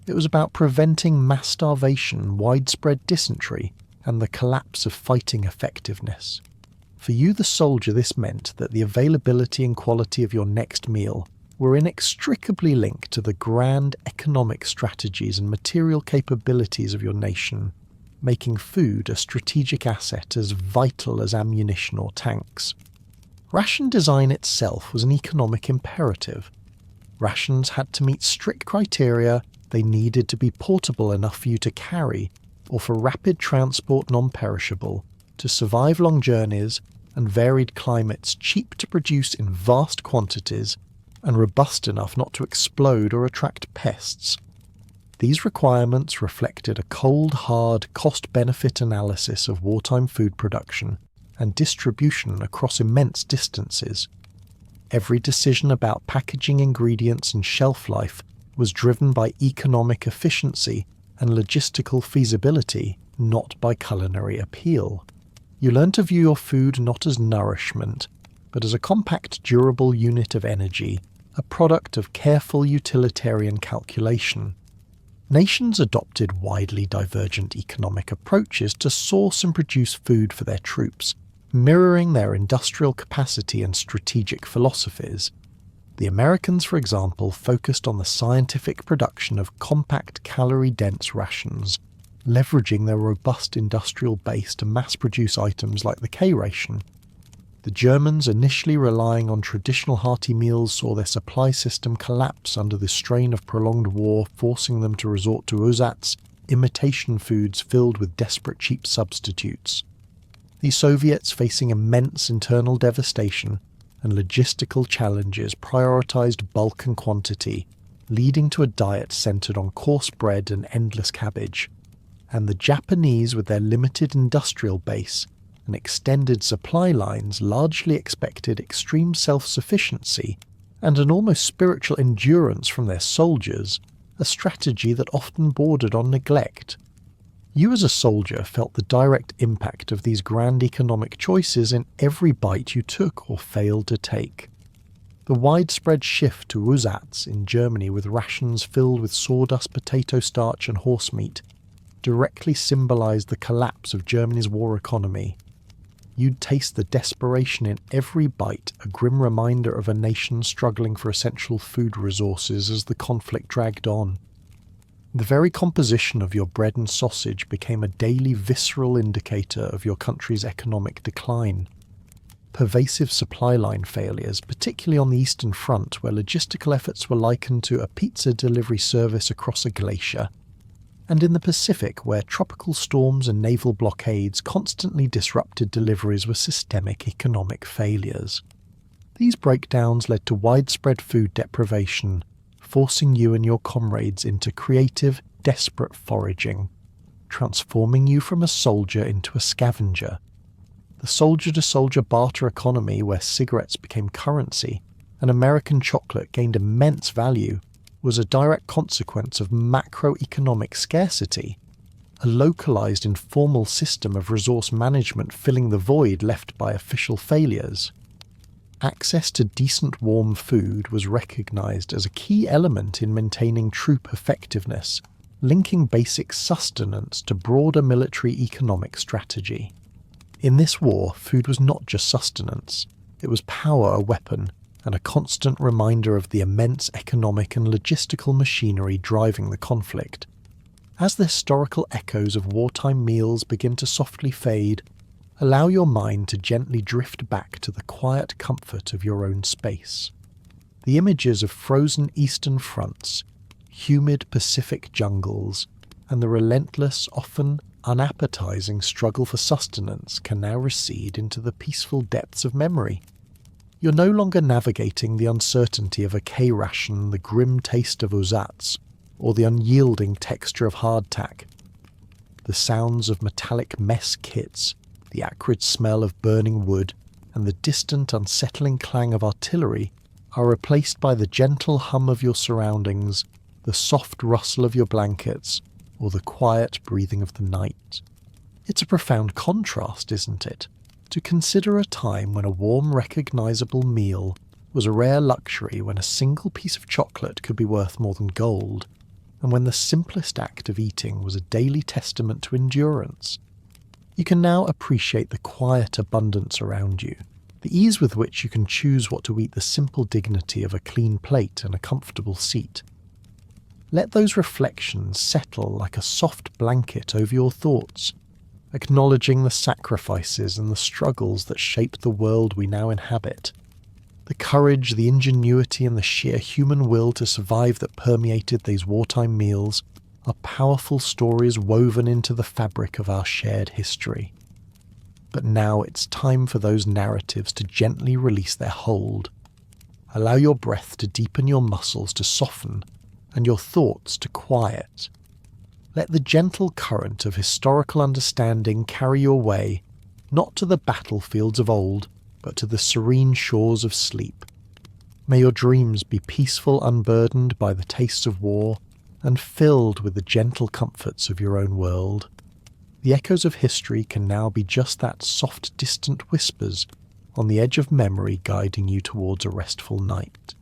It was about preventing mass starvation, widespread dysentery, and the collapse of fighting effectiveness. For you, the soldier, this meant that the availability and quality of your next meal were inextricably linked to the grand economic strategies and material capabilities of your nation, making food a strategic asset as vital as ammunition or tanks. Ration design itself was an economic imperative. Rations had to meet strict criteria. They needed to be portable enough for you to carry, or for rapid transport non-perishable, to survive long journeys and varied climates, cheap to produce in vast quantities, and robust enough not to explode or attract pests. These requirements reflected a cold, hard cost-benefit analysis of wartime food production and distribution across immense distances. Every decision about packaging ingredients and shelf life was driven by economic efficiency and logistical feasibility, not by culinary appeal. You learn to view your food not as nourishment, but as a compact, durable unit of energy, a product of careful utilitarian calculation. Nations adopted widely divergent economic approaches to source and produce food for their troops, mirroring their industrial capacity and strategic philosophies. The Americans, for example, focused on the scientific production of compact, calorie-dense rations, leveraging their robust industrial base to mass-produce items like the K-ration. The Germans, initially relying on traditional hearty meals, saw their supply system collapse under the strain of prolonged war, forcing them to resort to ersatz, imitation foods filled with desperate cheap substitutes. The Soviets, facing immense internal devastation and logistical challenges, prioritized bulk and quantity, leading to a diet centered on coarse bread and endless cabbage. And the Japanese, with their limited industrial base and extended supply lines, largely expected extreme self-sufficiency and an almost spiritual endurance from their soldiers, a strategy that often bordered on neglect. You as a soldier felt the direct impact of these grand economic choices in every bite you took or failed to take. The widespread shift to ersatz in Germany, with rations filled with sawdust, potato starch and horse meat, directly symbolized the collapse of Germany's war economy. You'd taste the desperation in every bite, a grim reminder of a nation struggling for essential food resources as the conflict dragged on. The very composition of your bread and sausage became a daily visceral indicator of your country's economic decline. Pervasive supply line failures, particularly on the Eastern Front, where logistical efforts were likened to a pizza delivery service across a glacier, and in the Pacific, where tropical storms and naval blockades constantly disrupted deliveries, were systemic economic failures. These breakdowns led to widespread food deprivation, forcing you and your comrades into creative, desperate foraging, transforming you from a soldier into a scavenger. The soldier-to-soldier barter economy, where cigarettes became currency and American chocolate gained immense value, was a direct consequence of macroeconomic scarcity, a localized informal system of resource management filling the void left by official failures. Access to decent warm food was recognized as a key element in maintaining troop effectiveness, linking basic sustenance to broader military economic strategy. In this war, food was not just sustenance, it was power, a weapon, and a constant reminder of the immense economic and logistical machinery driving the conflict. As the historical echoes of wartime meals begin to softly fade, allow your mind to gently drift back to the quiet comfort of your own space. The images of frozen eastern fronts, humid Pacific jungles, and the relentless, often unappetizing struggle for sustenance can now recede into the peaceful depths of memory. You're no longer navigating the uncertainty of a K-ration, the grim taste of ersatz, or the unyielding texture of hardtack. The sounds of metallic mess kits, the acrid smell of burning wood, and the distant, unsettling clang of artillery are replaced by the gentle hum of your surroundings, the soft rustle of your blankets, or the quiet breathing of the night. It's a profound contrast, isn't it? To consider a time when a warm, recognizable meal was a rare luxury, when a single piece of chocolate could be worth more than gold, and when the simplest act of eating was a daily testament to endurance. You can now appreciate the quiet abundance around you, the ease with which you can choose what to eat, the simple dignity of a clean plate and a comfortable seat. Let those reflections settle like a soft blanket over your thoughts, acknowledging the sacrifices and the struggles that shape the world we now inhabit. The courage, the ingenuity, and the sheer human will to survive that permeated these wartime meals are powerful stories woven into the fabric of our shared history. But now it's time for those narratives to gently release their hold. Allow your breath to deepen, your muscles to soften, and your thoughts to quiet. Let the gentle current of historical understanding carry you away, not to the battlefields of old, but to the serene shores of sleep. May your dreams be peaceful, unburdened by the tastes of war, and filled with the gentle comforts of your own world. The echoes of history can now be just that soft, distant whispers on the edge of memory guiding you towards a restful night.